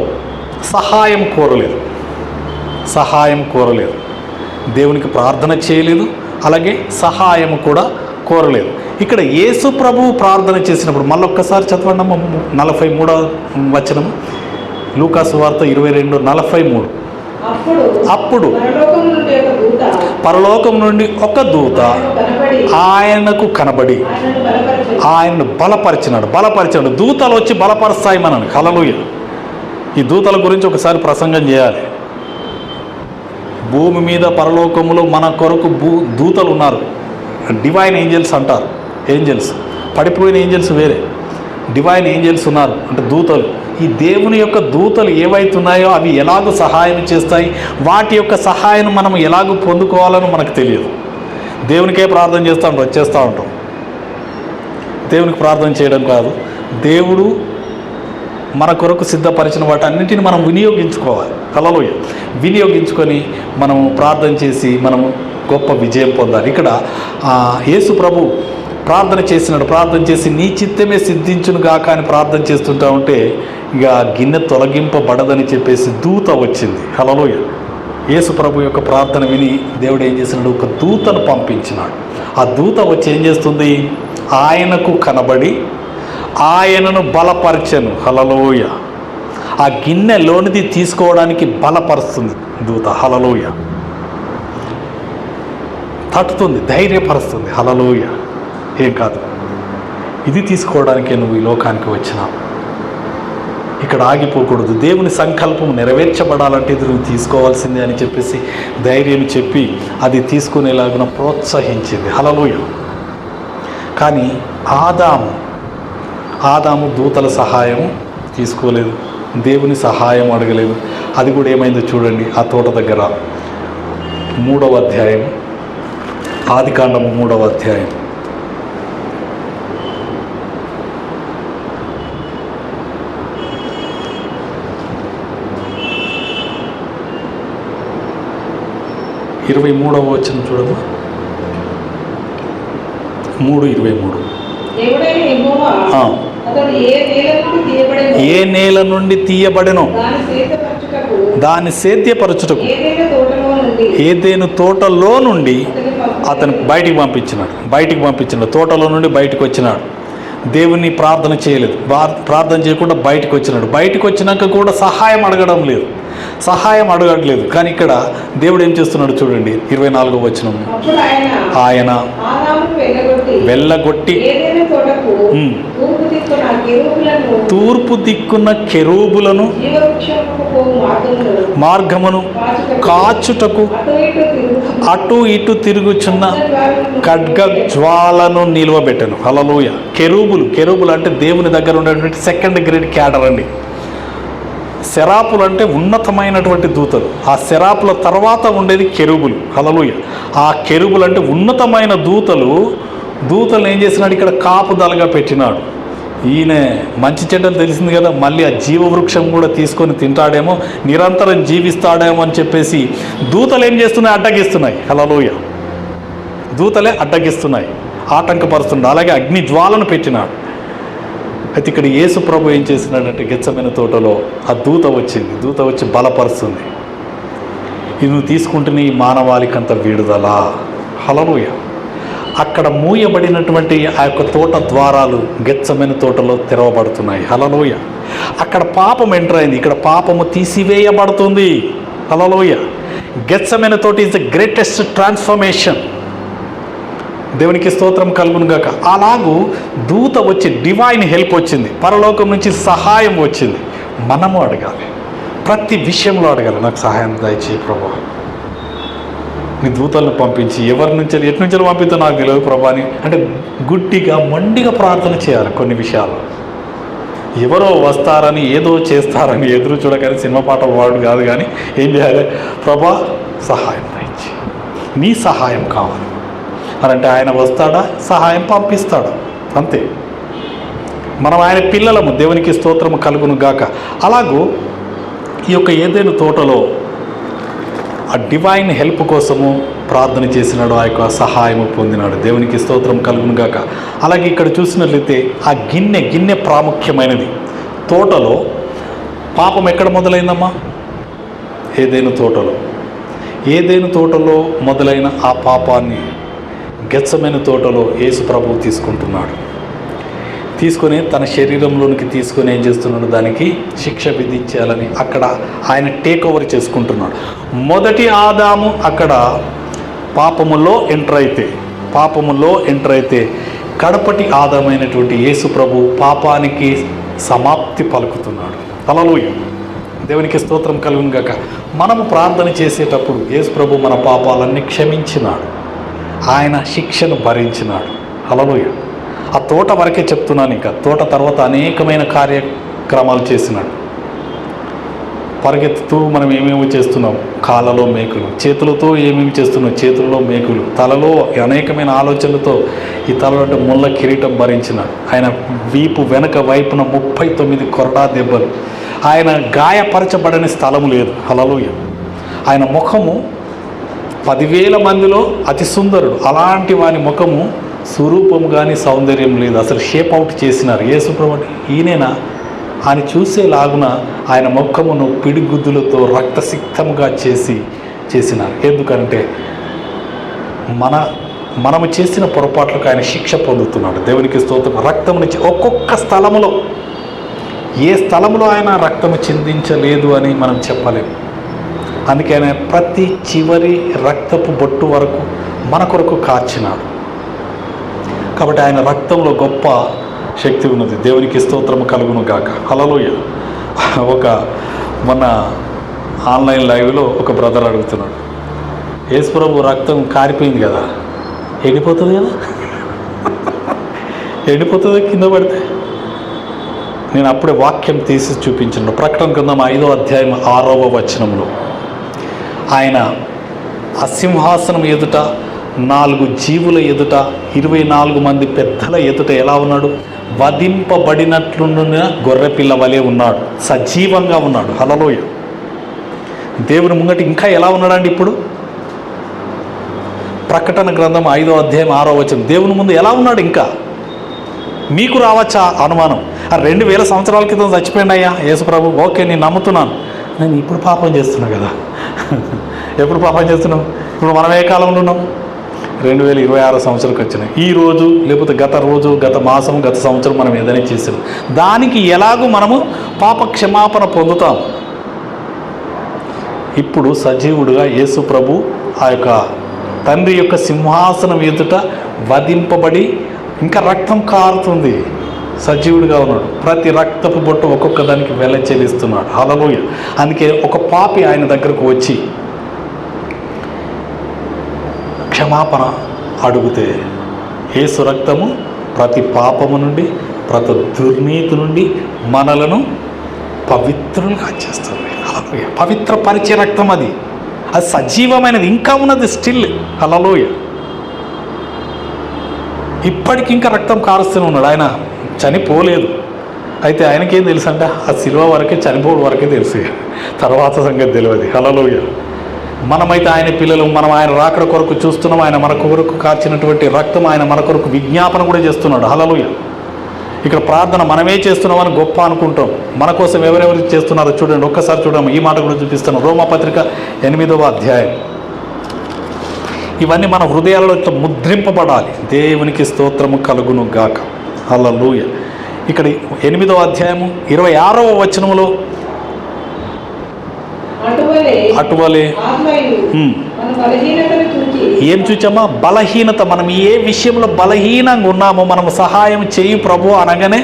సహాయం కోరలేదు, దేవునికి ప్రార్థన చేయలేదు, అలాగే సహాయం కూడా కోరలేదు. ఇక్కడ యేసు ప్రభువు ప్రార్థన చేసినప్పుడు మళ్ళొక్కసారి చదవండి 43వ వచనం, లూకాసు వార్త 22:43. అప్పుడు పరలోకం నుండి ఒక దూత ఆయనకు కనబడి ఆయనను బలపరిచినాడు. దూతలు వచ్చి బలపరుస్తాయి మనని. హల్లెలూయా. ఈ దూతల గురించి ఒకసారి ప్రసంగం చేయాలి. భూమి మీద పరలోకములో మన కొరకు దూతలు ఉన్నారు. డివైన్ ఏంజల్స్ అంటారు. ఏంజల్స్, పడిపోయిన ఏంజల్స్ వేరే, డివైన్ ఏంజల్స్ ఉన్నారు అంటే దూతలు. ఈ దేవుని యొక్క దూతలు ఏవైతున్నాయో అవి ఎలాగో సహాయం చేస్తాయి. వాటి యొక్క సహాయం మనం ఎలాగో పొందుకోవాలని మనకు తెలియదు. దేవునికే ప్రార్థన వచ్చేస్తూ ఉంటాం. దేవునికి ప్రార్థన చేయడం కాదు, దేవుడు మన కొరకు సిద్ధపరిచిన వాటి అన్నింటిని మనం వినియోగించుకోవాలి. హల్లెలూయా. వినియోగించుకొని మనం ప్రార్థన చేసి మనము గొప్ప విజయం పొందాలి. ఇక్కడ యేసు ప్రభు ప్రార్థన చేసి నీ చిత్తమే సిద్ధించును గాక అని ప్రార్థన చేస్తుంటా ఉంటే ఇక గిన్నె తొలగింపబడదని చెప్పేసి దూత వచ్చింది. హల్లెలూయా. యేసు ప్రభు యొక్క ప్రార్థన విని దేవుడు ఏం చేసినాడు? ఒక దూతను పంపించినాడు. ఆ దూత వచ్చి ఏం చేస్తుంది? ఆయనకు కనబడి ఆయనను బలపరచెను. హల్లెలూయా. ఆ గిన్నెలోనిది తీసుకోవడానికి బలపరుస్తుంది దూత. హల్లెలూయా. తట్టుతుంది, ధైర్యపరుస్తుంది. హల్లెలూయా. ఏం కాదు, ఇది తీసుకోవడానికే నువ్వు ఈ లోకానికి వచ్చినావు. ఇక్కడ ఆగిపోకూడదు. దేవుని సంకల్పం నెరవేర్చబడాలంటే ఇది నువ్వు తీసుకోవాల్సిందే అని చెప్పేసి ధైర్యం చెప్పి అది తీసుకునేలాగున ప్రోత్సహించింది. హల్లెలూయా. కానీ ఆదాము దూతల సహాయం తీసుకోలేదు, దేవుని సహాయం అడగలేదు. అది కూడా ఏమైందో చూడండి. ఆ తోట దగ్గర 3వ అధ్యాయం, ఆదికాండము 3వ అధ్యాయం 23వ వచనం చూడమ్మా. 3:23. ఏ నేల నుండి తీయబడెనో దాన్ని సేద్యపరచుటకు ఏదేను తోటలో నుండి అతను బయటికి పంపించినాడు. తోటలో నుండి బయటకు వచ్చినాడు. దేవుని ప్రార్థన చేయలేదు, ప్రార్థన చేయకుండా బయటకు వచ్చినాడు. బయటకు వచ్చినాక కూడా సహాయం అడగట్లేదు. కానీ ఇక్కడ దేవుడు ఏం చేస్తున్నాడు చూడండి. 24వ వచనం, ఆయన వెళ్ళగొట్టి తూర్పు దిక్కున్న కెరూబులను మార్గమును కాచుటకు అటు ఇటు తిరుగుచున్న ఖడ్గ జ్వాలను నిలువబెట్టెను. హల్లెలూయా. కెరూబులు అంటే దేవుని దగ్గర ఉండేటువంటి సెకండ్ గ్రేడ్ క్యాడర్ అండి. శరాపులు అంటే ఉన్నతమైనటువంటి దూతలు. ఆ శరాపుల తర్వాత ఉండేది కెరూబులు. హల్లెలూయా. ఆ కెరూబులు అంటే ఉన్నతమైన దూతలు ఏం చేసినాడు? ఇక్కడ కాపుదలగా పెట్టినాడు. ఈయన మంచి చెడ్డలు తెలిసింది కదా, మళ్ళీ ఆ జీవవృక్షం కూడా తీసుకొని తింటాడేమో, నిరంతరం జీవిస్తాడేమో అని చెప్పేసి దూతలు ఏం చేస్తున్నాయి? అడ్డగిస్తున్నాయి. హల్లెలూయా. దూతలే అడ్డగిస్తున్నాయి, ఆటంకపరుస్తున్నాడు. అలాగే అగ్ని జ్వాలను పెట్టినాడు. అయితే ఇక్కడ యేసు ప్రభు ఏం చేసినాడంటే గెత్సెమనే తోటలో ఆ దూత వచ్చి బలపరుస్తుంది. ఇది నువ్వు తీసుకుంటేనే ఈ మానవాళికంత విడుదల. హల్లెలూయా. అక్కడ మూయబడినటువంటి ఆ యొక్క తోట ద్వారాలు గెత్సెమనే తోటలో తెరవబడుతున్నాయి. హల్లెలూయా. అక్కడ పాపం ఎంటర్ అయింది, ఇక్కడ పాపము తీసివేయబడుతుంది. హల్లెలూయా. గెత్సెమనే తోట ఈజ్ ద గ్రేటెస్ట్ ట్రాన్స్ఫర్మేషన్. దేవునికి స్తోత్రం కలుగును గాక. అలాగూ దూత వచ్చి డివైన్ హెల్ప్ వచ్చింది, పరలోకం నుంచి సహాయం వచ్చింది. మనము అడగాలి, ప్రతి విషయంలో అడగాలి, నాకు సహాయం దయచేయి ప్రభా. నీ దూతలను పంపించి ఎవరి నుంచి ఎటు నుంచి పంపిద్దో నాకు తెలియదు ప్రభా అని అంటే గుడ్డిగా మొండిగా ప్రార్థన చేయాలి. కొన్ని విషయాలు ఎవరో వస్తారని ఏదో చేస్తారని ఎదురు చూడగానే సినిమా పాటలు వాడు కాదు, కానీ ఏం చేయాలి? ప్రభా సహాయం దయచి, నీ సహాయం కావాలి అని అంటే ఆయన వస్తాడా, సహాయం పంపిస్తాడా, అంతే. మనం ఆయన పిల్లలము, దేవునికి స్తోత్రము కలుగును గాక. అలాగూ ఈ యొక్క ఏదైనా తోటలో ఆ డివైన్ హెల్ప్ కోసము ప్రార్థన చేసినాడు, ఆ యొక్క సహాయము పొందినాడు. దేవునికి స్తోత్రం కలుగును గాక. అలాగే ఇక్కడ చూసినట్లయితే ఆ గిన్నె ప్రాముఖ్యమైనది. తోటలో పాపం ఎక్కడ మొదలైందమ్మా? ఏదైనా తోటలో మొదలైన ఆ పాపాన్ని గెత్సెమనే తోటలో యేసు ప్రభువు తీసుకొని తన శరీరంలోనికి తీసుకొని ఏం చేస్తున్నాడు? దానికి శిక్ష విధించాలని అక్కడ ఆయన టేక్ ఓవర్ చేసుకుంటున్నాడు. మొదటి ఆదాము అక్కడ పాపములో ఎంటర్ అయితే కడపటి ఆదామైనటువంటి యేసు ప్రభు పాపానికి సమాప్తి పలుకుతున్నాడు. హల్లెలూయా. దేవునికి స్తోత్రం కలుగును గాక. మనము ప్రార్థన చేసేటప్పుడు యేసు ప్రభు మన పాపాలన్నీ క్షమించినాడు, ఆయన శిక్షను భరించినాడు. హల్లెలూయా. ఆ తోట వరకే చెప్తున్నాను, ఇంకా తోట తర్వాత అనేకమైన కార్యక్రమాలు చేసినాడు. పరిగెత్తుతూ మనం ఏమేమి చేస్తున్నాం? కాళ్ళలో మేకులు, చేతులతో ఏమేమి చేస్తున్నాం? చేతుల్లో మేకులు, తలలో అనేకమైన ఆలోచనలతో ఈ తలలో అంటే ముళ్ళ కిరీటం భరించినాడు. ఆయన వీపు వెనక వైపున 39 కొరడా దెబ్బలు. ఆయన గాయపరచబడని స్థలము లేదు. హల్లెలూయా. ఆయన ముఖము 10,000 మందిలో అతి సుందరుడు, అలాంటి వాని ముఖము స్వరూపం కానీ సౌందర్యం లేదు, అసలు షేప్ అవుట్ చేసినారు. యేసుప్రభు ఈయనేనా అని చూసేలాగున ఆయన ముఖమును పిడిగుద్దులతో రక్తసిక్తముగా చేసినారు. ఎందుకంటే మనము చేసిన పొరపాట్లకు ఆయన శిక్ష పొందుతున్నాడు. దేవునికి స్తోత్రం. రక్తం నుంచి ఒక్కొక్క స్థలములో, ఏ స్థలములో ఆయన రక్తము చిందించలేదు అని మనం చెప్పలేము. అందుకే ఆయన ప్రతి చివరి రక్తపు బొట్టు వరకు మన కొరకు కార్చినాడు. కాబట్టి ఆయన రక్తంలో గొప్ప శక్తి ఉన్నది. దేవునికి స్తోత్రము కలుగును గాక. హల్లెలూయా. మొన్న ఆన్లైన్ లైవ్లో ఒక బ్రదర్ అడుగుతున్నాడు, యేసు ప్రభు రక్తం కారిపోయింది కదా, ఎండిపోతుంది కదా, ఎండిపోతుంది కింద పడితే. నేను అప్పుడే వాక్యం తీసి చూపించాను. ప్రకటన గ్రంథం 5వ అధ్యాయం 6వ వచనంలో ఆయన ఆ సింహాసనం ఎదుట, 4 జీవుల ఎదుట, 24 మంది పెద్దల ఎదుట ఎలా ఉన్నాడు? వధింపబడినట్లున్న గొర్రెపిల్ల వలె ఉన్నాడు, సజీవంగా ఉన్నాడు. హల్లెలూయా. దేవుని ముంగట ఇంకా ఎలా ఉన్నాడండి? ఇప్పుడు ప్రకటన గ్రంథం 5వ అధ్యాయం 6వ వచనం, దేవుని ముందు ఎలా ఉన్నాడు? ఇంకా మీకు రావచ్చా అనుమానం? 2000 సంవత్సరాల క్రితం చచ్చిపోయింది అయ్యా యేసు ప్రభు, ఓకే నేను నమ్ముతున్నాను. నేను ఇప్పుడు పాపం చేస్తున్నా కదా. ఎప్పుడు పాపం చేస్తున్నాం? ఇప్పుడు మనం ఏ కాలంలో ఉన్నాం? 2026 సంవత్సరానికి వచ్చినాయి. ఈ రోజు లేకపోతే గత రోజు, గత మాసం, గత సంవత్సరం మనం ఏదైనా చేసాం, దానికి ఎలాగూ మనము పాప క్షమాపణ పొందుతాం. ఇప్పుడు సజీవుడుగా యేసు ప్రభు ఆ యొక్క తండ్రి యొక్క సింహాసనం ఎదుట వధింపబడి ఇంకా రక్తం కారుతుంది, సజీవుడిగా ఉన్నాడు. ప్రతి రక్తపు బొట్టు ఒక్కొక్క దానికి వెల చెల్లిస్తున్నాడు. హల్లెలూయా. అందుకే ఒక పాపి ఆయన దగ్గరకు వచ్చి క్షమాపణ అడిగితే యేసు రక్తము ప్రతి పాపము నుండి, ప్రతి దుర్నీతి నుండి మనలను పవిత్రులుగా చేస్తుంది. హల్లెలూయా. పవిత్ర పరిచయ రక్తం అది సజీవమైనది, ఇంకా ఉన్నది స్టిల్. హల్లెలూయా. ఇప్పటికి ఇంకా రక్తం కారుస్తూనే ఉన్నాడు. ఆయన చనిపోలేదు. అయితే ఆయనకేం తెలుసు అంటే ఆ శిలువ వరకే, చనిపోవడం వరకే తెలుసు, తర్వాత సంగతి తెలియదు. హల్లెలూయా. మనమైతే ఆయన పిల్లలు, మనం ఆయన రాకడ కొరకు చూస్తున్నాం. ఆయన మన కొరకు కార్చినటువంటి రక్తం ఆయన మన కొరకు విజ్ఞాపన కూడా చేస్తున్నాడు. హల్లెలూయా. ఇక్కడ ప్రార్థన మనమే చేస్తున్నామని గొప్ప అనుకుంటాం. మన కోసం ఎవరెవరు చేస్తున్నారో చూడండి, ఒక్కసారి చూడము. ఈ మాట కూడా చూపిస్తాను. రోమపత్రిక 8వ అధ్యాయం. ఇవన్నీ మన హృదయాలలో ఇట్లా ముద్రింపబడాలి. దేవునికి స్తోత్రము కలుగును గాక. హల్లెలూయా. ఇక్కడ 8వ అధ్యాయము 26వ వచనములో అటువలే ఏం చూచామా? బలహీనత. మనం ఏ విషయంలో బలహీనంగా ఉన్నామో మనం సహాయం చేయి ప్రభు అనగానే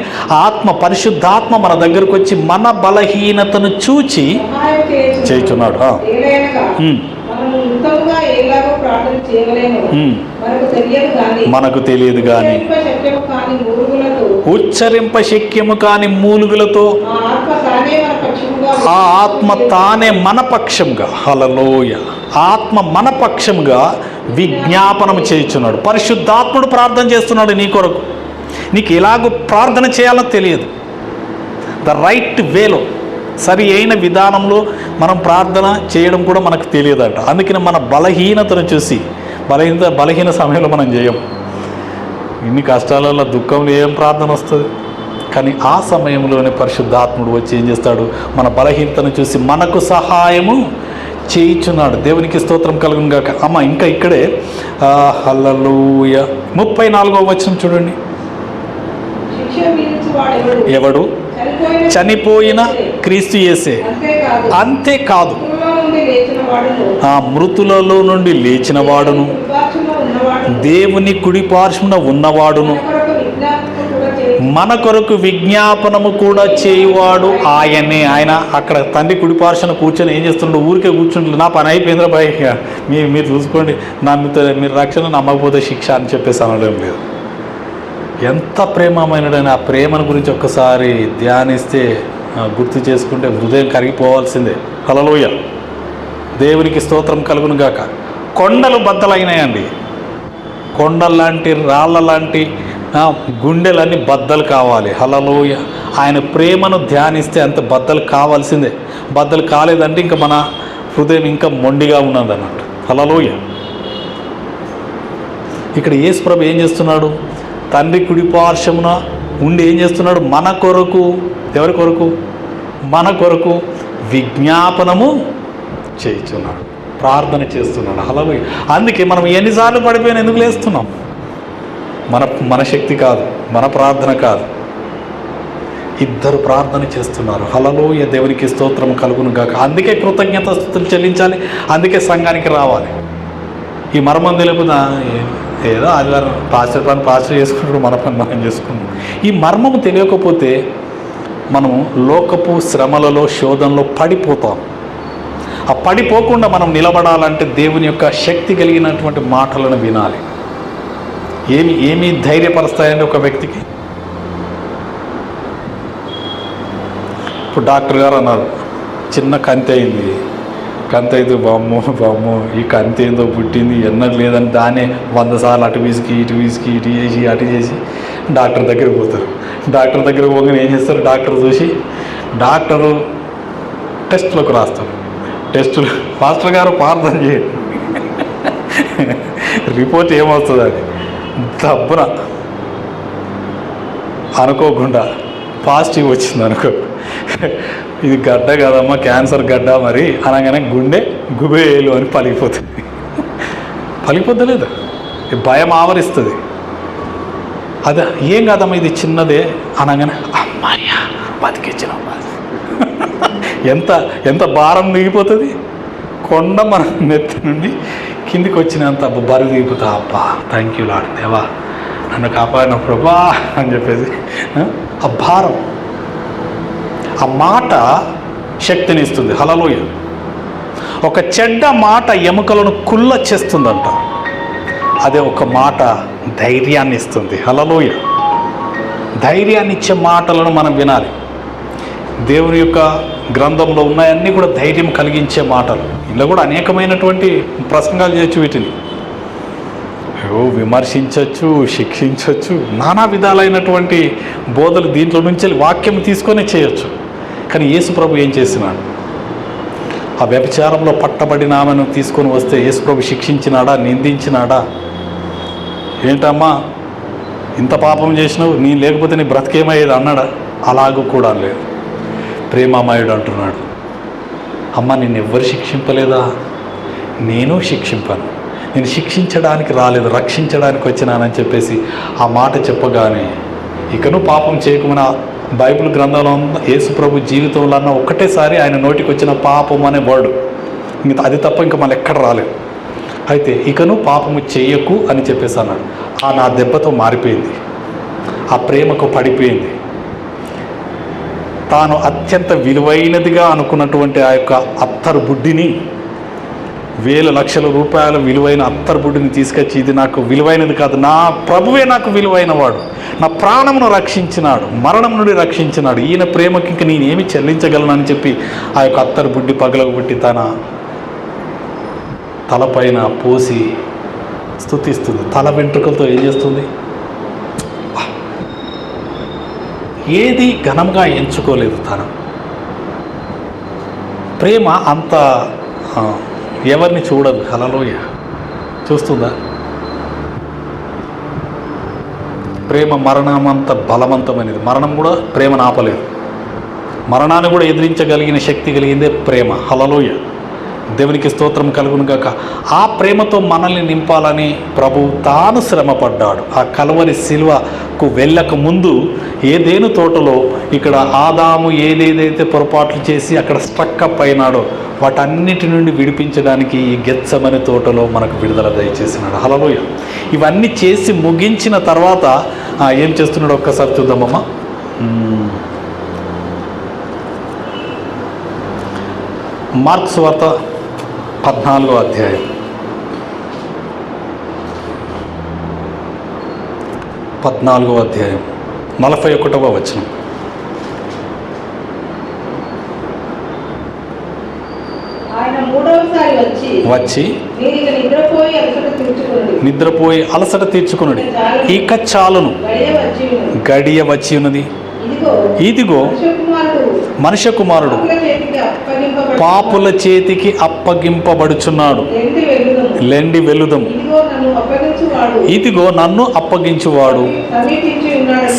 పరిశుద్ధాత్మ మన దగ్గరకు వచ్చి మన బలహీనతను చూచి చేయుచున్నాడు. మనకు తెలియదు కానీ ఉచ్చరింప శక్యము కాని మూలుగులతో ఆ ఆత్మ తానే మన పక్షంగా, హల్లెలూయా, ఆత్మ మన పక్షంగా విజ్ఞాపనం చేయుచున్నాడు. పరిశుద్ధాత్ముడు ప్రార్థన చేస్తున్నాడు నీ కొరకు. నీకు ఎలాగో ప్రార్థన చేయాలో తెలియదు. ద రైట్ వేలో, సరి అయిన విధానంలో మనం ప్రార్థన చేయడం కూడా మనకు తెలియదట. అందుకని మన బలహీనతను చూసి, బలహీన సమయంలో మనం చేయం. ఇన్ని కష్టాలలో, దుఃఖంలో ఏం ప్రార్థన వస్తుంది? కానీ ఆ సమయంలోనే పరిశుద్ధాత్ముడు వచ్చి ఏం చేస్తాడు? మన బలహీనతను చూసి మనకు సహాయము చేయుచున్నాడు. దేవునికి స్తోత్రం కలుగును గాక. అమ్మ ఇంకా ఇక్కడే హల్లెలూయా 34వ వచనం చూడండి. ఎవడు? చనిపోయిన క్రీస్తు యేసే. అంతేకాదు, ఆ మృతులలో నుండి లేచిన వాడును, దేవుని కుడి పార్శ్వమున ఉన్నవాడును, మన కొరకు విజ్ఞాపనము కూడా చేయువాడు ఆయనే. ఆయన అక్కడ తండ్రి కుడి పార్శ్వన కూర్చొని ఏం చేస్తుండో? ఊరికే కూర్చుంటు నా పని అయిపోయిందిరా భయ, మీరు చూసుకోండి, మీరు రక్షణ నమ్మకపోతే శిక్ష అని చెప్పేసి అనడం లేదు. ఎంత ప్రేమమైనడని ఆ ప్రేమను గురించి ఒక్కసారి ధ్యానిస్తే, గుర్తు చేసుకుంటే హృదయం కరిగిపోవాల్సిందే. హల్లెలూయా. దేవునికి స్తోత్రం కలుగును గాక. కొండలు బద్దలైనాయండి. కొండలాంటి, రాళ్ళ లాంటి గుండెలన్నీ బద్దలు కావాలి. హల్లెలూయా. ఆయన ప్రేమను ధ్యానిస్తే అంత బద్దలు కావాల్సిందే. బద్దలు కాలేదంటే ఇంకా మన హృదయం ఇంకా మొండిగా ఉన్నది అన్నట్టు. హల్లెలూయా. ఇక్కడ యేసు ప్రభు ఏం చేస్తున్నాడు? తండ్రి కుడి పార్శ్వమున ఉండి ఏం చేస్తున్నాడు? మన కొరకు, ఎవరి కొరకు? మన కొరకు విజ్ఞాపనము చేయుచున్నాడు, ప్రార్థన చేస్తున్నాడు. హల్లెలూయా. అందుకే మనం ఎన్నిసార్లు పడిపోయినా ఎందుకు లేస్తున్నాం? మన శక్తి కాదు, మన ప్రార్థన కాదు, ఇద్దరు ప్రార్థన చేస్తున్నారు. హల్లెలూయా. దేవునికి స్తోత్రం కలుగును గాక. అందుకే కృతజ్ఞతాస్తుతులు చెల్లించాలి. అందుకే సంఘానికి రావాలి. ఈ మర్మం తెలియకుండా ఏదో ఆదివారం పాస్టర్ చేసుకుంటాడు, మన పని మనం చేసుకున్నాం. ఈ మర్మము తెలియకపోతే మనము లోకపు శ్రమలలో, శోధనలో పడిపోతాం. ఆ పడిపోకుండా మనం నిలబడాలంటే దేవుని యొక్క శక్తి కలిగినటువంటి మాటలను వినాలి. ఏమి ధైర్యపరుస్తాయండి ఒక వ్యక్తికి? ఇప్పుడు డాక్టర్ గారు అన్నారు, చిన్న కంతి అయింది. కంతి అయితే బామ్మో ఈ కంతి ఏందో పుట్టింది, ఎన్నడూ లేదని దాన్ని 100 సార్లు అటు వీసికి ఇటు చేసి అటు చేసి డాక్టర్ దగ్గరికి పోతారు. డాక్టర్ దగ్గరికి పోగానే ఏం చేస్తారు? డాక్టర్ చూసి డాక్టరు టెస్టులకు రాస్తారు. టెస్టులు మాస్టర్ గారు ప్రార్థన చేయండి, రిపోర్ట్ ఏమవుతుంది? అది దబ్బున అనుకోకుండా పాజిటివ్ వచ్చింది అనుకో, ఇది గడ్డ కదమ్మా, క్యాన్సర్ గడ్డ మరి అనగానే గుండె గుబేలు అని పలిగిపోతుంది. పలిగిపోతలేదు, భయం ఆవరిస్తుంది. అదే ఏం కాదమ్మా ఇది చిన్నదే అనగానే అమ్మాయ్యా బతికించిన ఎంత భారం దిగిపోతుంది. కొండ మన నెత్తి నుండి కిందికి వచ్చినంత బరువు దిగిపోతా. అబ్బా థ్యాంక్ యూ లార్డ్, దేవా నన్ను కాపాడిన ప్రభా అని చెప్పేసి ఆ భారం, ఆ మాట శక్తిని ఇస్తుంది. హల్లెలూయా. ఒక చెడ్డ మాట ఎముకలను కుళ్ళ చేస్తుందంట, అదే ఒక మాట ధైర్యాన్ని ఇస్తుంది. హల్లెలూయా. ధైర్యాన్ని ఇచ్చే మాటలను మనం వినాలి. దేవుని యొక్క గ్రంథంలో ఉన్నాయన్నీ కూడా ధైర్యం కలిగించే మాటలు. ఇలా కూడా అనేకమైనటువంటి ప్రసంగాలు చేయొచ్చు, వీటిని విమర్శించవచ్చు, శిక్షించవచ్చు, నానా విధాలైనటువంటి బోధలు దీంట్లో నుంచి వాక్యం తీసుకొని చేయొచ్చు. కానీ యేసు ప్రభు ఏం చేసినాడు? ఆ వ్యభిచారంలో పట్టబడిన ఆమెను తీసుకొని వస్తే యేసు ప్రభు శిక్షించినాడా? నిందించినాడా? ఏంటమ్మా ఇంత పాపం చేసినావు, నీ లేకపోతే నీ బ్రతికేమయ్యేది అన్నాడా? అలాగూ కూడా లేదు. ప్రేమామయుడు అంటున్నాడు, అమ్మ నిన్నెవ్వరు శిక్షింపలేదా? నేను శిక్షింపను, నేను శిక్షించడానికి రాలేదు, రక్షించడానికి వచ్చినానని చెప్పేసి ఆ మాట చెప్పగానే ఇకను పాపం చేయకుండా బైబిల్ గ్రంథంలో యేసు ప్రభు జీవితంలో అన్న ఒక్కటేసారి ఆయన నోటికి వచ్చిన పాపం అనే వర్డ్, ఇంకా అది తప్ప ఇంకా మళ్ళీ ఎక్కడ రాలేదు. అయితే ఇకను పాపము చెయ్యకు అని చెప్పేసి అన్నాడు. ఆ నా దెబ్బతో మారిపోయింది, ఆ ప్రేమకు పడిపోయింది. తాను అత్యంత విలువైనదిగా అనుకున్నటువంటి ఆ యొక్క అత్తరు బుడ్డిని, వేల లక్షల రూపాయల విలువైన అత్తరు బుడ్డిని తీసుకొచ్చి, ఇది నాకు విలువైనది కాదు, నా ప్రభువే నాకు విలువైన వాడు, నా ప్రాణమును రక్షించినాడు, మరణం నుండి రక్షించినాడు, ఈయన ప్రేమకి ఇంక నేనేమి చెల్లించగలను అని చెప్పి ఆ యొక్క అత్తరు బుడ్డి పగలగొట్టి తన తలపైన పోసి స్తుతిస్తుంది. తల వెంట్రుకలతో ఏం చేస్తుంది? ఏది ఘనంగా ఎంచుకోలేదు. తన ప్రేమ అంత ఎవరిని చూడదు. హల్లెలూయ. చూస్తుందా? ప్రేమ మరణమంత బలవంతమైనది. మరణం కూడా ప్రేమను ఆపలేదు. మరణాన్ని కూడా ఎదిరించగలిగిన శక్తి కలిగిందే ప్రేమ. హల్లెలూయ. దేవునికి స్తోత్రం కలుగును గాక. ఆ ప్రేమతో మనల్ని నింపాలని ప్రభు తాను శ్రమపడ్డాడు. ఆ కల్వరి శిలువకు వెళ్ళక ముందు ఏదేను తోటలో ఇక్కడ ఆదాము ఏదేదైతే పొరపాట్లు చేసి అక్కడ స్ట్రక్ అప్ అయినాడో వాటన్నిటి నుండి విడిపించడానికి ఈ గెత్సెమనే తోటలో మనకు విడుదల దయచేసినాడు. హల్లెలూయా. ఇవన్నీ చేసి ముగించిన తర్వాత ఏం చేస్తున్నాడో ఒక్కసారి చూద్దామమ్మా. మార్క్స్ సువార్త 14వ అధ్యాయం 41వ వచనం. వచ్చి నిద్రపోయి అలసట తీర్చుకున్నాడు. ఇక చాలును, గడియ వచ్చి ఉన్నది. ఇదిగో మనుష్య కుమారుడు పాపుల చేతికి అప్పగింపబడుచున్నాడు. లెండి వెలుదం. ఇదిగో నన్ను అప్పగించువాడు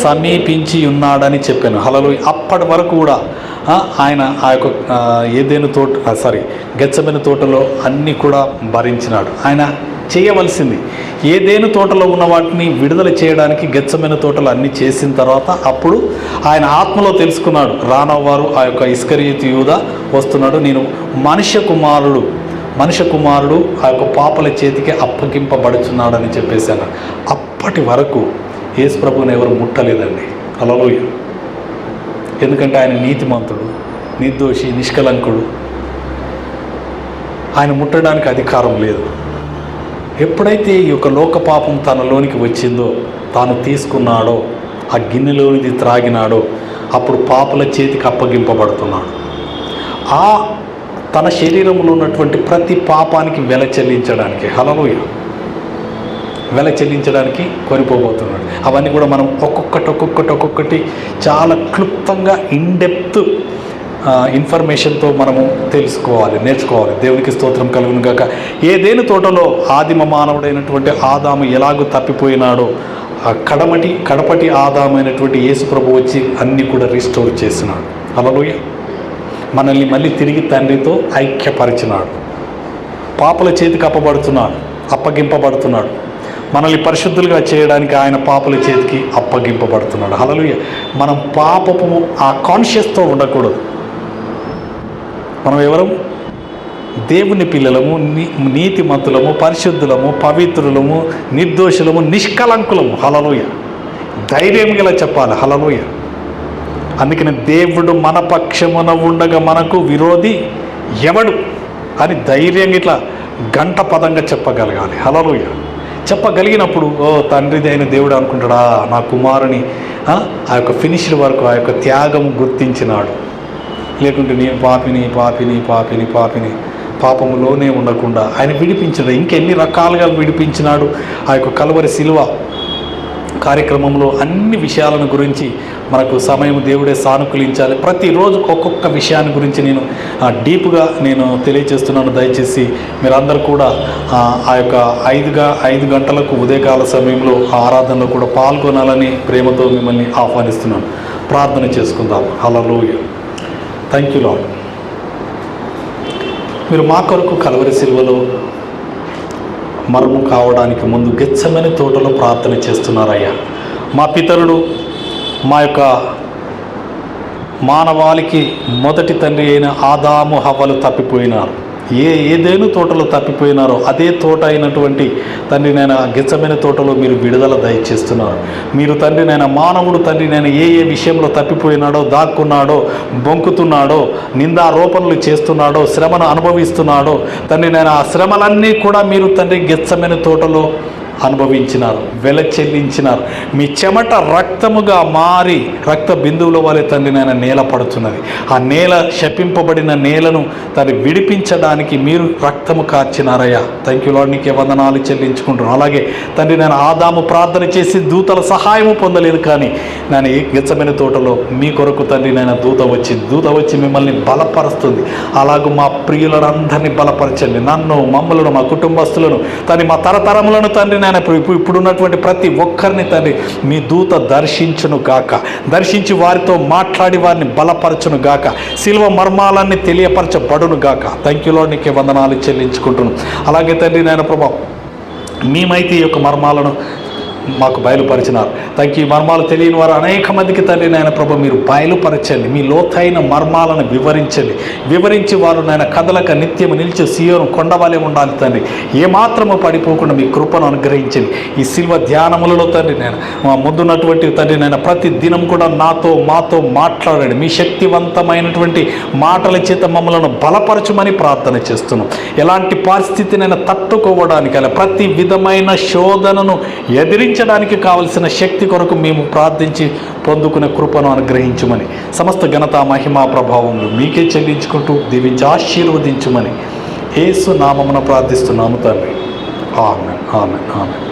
సమీపించి ఉన్నాడని చెప్పాను. హల్లెలూయా. అప్పటి వరకు కూడా ఆయన ఆ యొక్క గెత్సెమనే తోటలో అన్నీ కూడా భరించినాడు. ఆయన చేయవలసింది ఏదేను తోటలో ఉన్న వాటిని విడుదల చేయడానికి గెత్సెమనే తోటలో అన్నీ చేసిన తర్వాత అప్పుడు ఆయన ఆత్మలో తెలుసుకున్నాడు, రానవారు ఆ యొక్క ఇస్కరియోతు యూదా వస్తున్నాడు, నేను మనుష్య కుమారుడు ఆ యొక్క పాపల చేతికి అప్పగింపబడుచున్నాడని చెప్పేశాను. అప్పటి వరకు యేసు ప్రభువుని ఎవరు ముట్టలేదండి. హల్లెలూయా. ఎందుకంటే ఆయన నీతిమంతుడు, నిర్దోషి, నిష్కలంకుడు. ఆయన ముట్టడానికి అధికారం లేదు. ఎప్పుడైతే ఈ యొక్క లోక పాపం తనలోనికి వచ్చిందో, తాను తీసుకున్నాడో, ఆ గిన్నెలోనిది త్రాగినాడో, అప్పుడు పాపల చేతికి అప్పగింపబడుతున్నాడు. ఆ తన శరీరంలో ఉన్నటువంటి ప్రతి పాపానికి వెల చెల్లించడానికి, హల్లెలూయా, వెల చెల్లించడానికి కొనిపోబోతున్నాడు. అవన్నీ కూడా మనం ఒక్కొక్కటి చాలా క్లుప్తంగా ఇన్డెప్త్ ఇన్ఫర్మేషన్తో మనము తెలుసుకోవాలి, నేర్చుకోవాలి. దేవునికి స్తోత్రం కలుగును గాక. ఏదేను తోటలో ఆదిమ మానవుడైనటువంటి ఆదాము ఎలాగో తప్పిపోయినాడో, ఆ కడపటి ఆదామైనటువంటి యేసు ప్రభు వచ్చి అన్నీ కూడా రిస్టోర్ చేసినాడు. హల్లెలూయా. మనల్ని మళ్ళీ తిరిగి తండ్రితో ఐక్యపరిచినాడు. పాపల చేతికి అప్పగింపబడుతున్నాడు. మనల్ని పరిశుద్ధులుగా చేయడానికి ఆయన పాపల చేతికి అప్పగింపబడుతున్నాడు. హల్లెలూయా. మనం పాపపు ఆ కాన్షియస్తో ఉండకూడదు. మనం ఎవరు? దేవుని పిల్లలము, నీతిమంతులము, పరిశుద్ధులము, పవిత్రులము, నిర్దోషులము, నిష్కలంకులము. హల్లెలూయా. ధైర్యం గల చెప్పాలి. హల్లెలూయా. అందుకని దేవుడు మన పక్షమున ఉండగా మనకు విరోధి ఎవడు అని ధైర్యంగా ఇట్లా గంట పదంగా చెప్పగలగాలి. హల్లెలూయా. చెప్పగలిగినప్పుడు తండ్రిది అయిన దేవుడు అనుకుంటాడా, నా కుమారుని ఆ యొక్క ఫినిష్డ్ వరకు ఆ యొక్క త్యాగం గుర్తించినాడు. లేకుంటే నేను పాపిని పాపములోనే ఉండకుండా ఆయన విడిపించాడు. ఇంకెన్ని రకాలుగా విడిపించినాడు. ఆ యొక్క కల్వరి శిలువ కార్యక్రమంలో అన్ని విషయాలను గురించి మనకు సమయం దేవుడే సానుకూలించాలి. ప్రతిరోజు ఒక్కొక్క విషయాన్ని గురించి నేను డీప్గా తెలియజేస్తున్నాను. దయచేసి మీరందరూ కూడా ఆ యొక్క 5 గంటలకు ఉదయకాల సమయంలో ఆరాధనలో కూడా పాల్గొనాలని ప్రేమతో మిమ్మల్ని ఆహ్వానిస్తున్నాను. ప్రార్థన చేసుకుందాం. హల్లెలూయా. Thank you Lord. మీరు మా కొరకు కల్వరి శిలువలో మరణం కావడానికి ముందు గెత్సెమనే తోటలో ప్రార్థన చేస్తున్నారయ్యా. మా పితరుడు మా యొక్క మానవాళికి మొదటి తండ్రి అయిన ఆదాము హవ్వలు తప్పిపోయినారు. ఏదేను తోటలో తప్పిపోయినారో అదే తోట అయినటువంటి తండ్రి నేను గెత్సెమనే తోటలో మీరు విడుదల దయచేస్తున్నారు. మీరు తండ్రి నేను మానవుడు తండ్రి నేను ఏ విషయంలో తప్పిపోయినాడో, దాక్కున్నాడో, బొంకుతున్నాడో, నిందారోపణలు చేస్తున్నాడో, శ్రమను అనుభవిస్తున్నాడో తండ్రి నేను ఆ శ్రమలన్నీ కూడా మీరు తండ్రి గెత్సెమనే తోటలో అనుభవించినారు, వెల చెల్లించినారు. మీ చెమట రక్తముగా మారి రక్త బిందువుల వలె తండ్రి నేను నేల పడుతున్నది. ఆ నేల శపింపబడిన నేలను తండ్రి విడిపించడానికి మీరు రక్తము కార్చినారయ్యా. థ్యాంక్ యూ లార్డ్, నీకే వందనాలు చెల్లించుకుంటున్నాను. అలాగే తండ్రి నేను ఆదాము ప్రార్థన చేసి దూతల సహాయము పొందలేదు, కానీ నేను గెత్సెమనే తోటలో మీ కొరకు తండ్రి నేను దూత వచ్చి మిమ్మల్ని బలపరుస్తుంది. అలాగూ మా ప్రియులందరినీ బలపరచండి. నన్ను, మమ్మలను, మా కుటుంబస్తులను తండ్రి, మా తరతరములను తండ్రి నేను ఇప్పుడున్నటువంటి ప్రతి ఒక్కరిని తండ్రి మీ దూత దర్శించును గాక. దర్శించి వారితో మాట్లాడి వారిని బలపరచును గాక. శిలువ మర్మాలన్నీ తెలియపరచబడును గాక. థ్యాంక్ యూ లార్డ్, నీకే వందనాలు చెల్లించుకుంటున్నాను. అలాగే తండ్రి నాయన ప్రభా, మేమైతే ఈ యొక్క మర్మాలను మాకు బయలుపరిచినారు. Thank you. ఈ మర్మాలు తెలియని వారు అనేక మందికి తండ్రి నాయన ప్రభు మీరు బయలుపరచండి. మీ లోతైన మర్మాలను వివరించి వారు నాయన కదలక నిత్యము నిలిచి సియోను కొండవాలే ఉండాలి తండ్రి. ఏమాత్రము పడిపోకుండా మీ కృపను అనుగ్రహించండి. ఈ శిల్వ ధ్యానములలో తండ్రి నేను మా ముందున్నటువంటి తండ్రి నేను ప్రతి దినం కూడా మాతో మాట్లాడండి. మీ శక్తివంతమైనటువంటి మాటల చేత మమ్మలను బలపరచమని ప్రార్థన చేస్తున్నాం. ఎలాంటి పరిస్థితినైనా తట్టుకోవడానికి అలా ప్రతి విధమైన శోధనను ఎదిరించడానికి కావలసిన శక్తి కొరకు మేము ప్రార్థించి పొందుకునే కృపను అనుగ్రహించమని, సమస్త ఘనత మహిమా ప్రభావములు మీకే చెల్లించుకుంటూ దీవించి ఆశీర్వదించమని యేసు నామమున ప్రార్థిస్తున్నాము తండ్రి. Amen, amen, amen.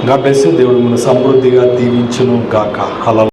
God bless you. దేవుడు మిమ్మల్ని సమృద్ధిగా దీవించును గాక. హల్లెలూయా.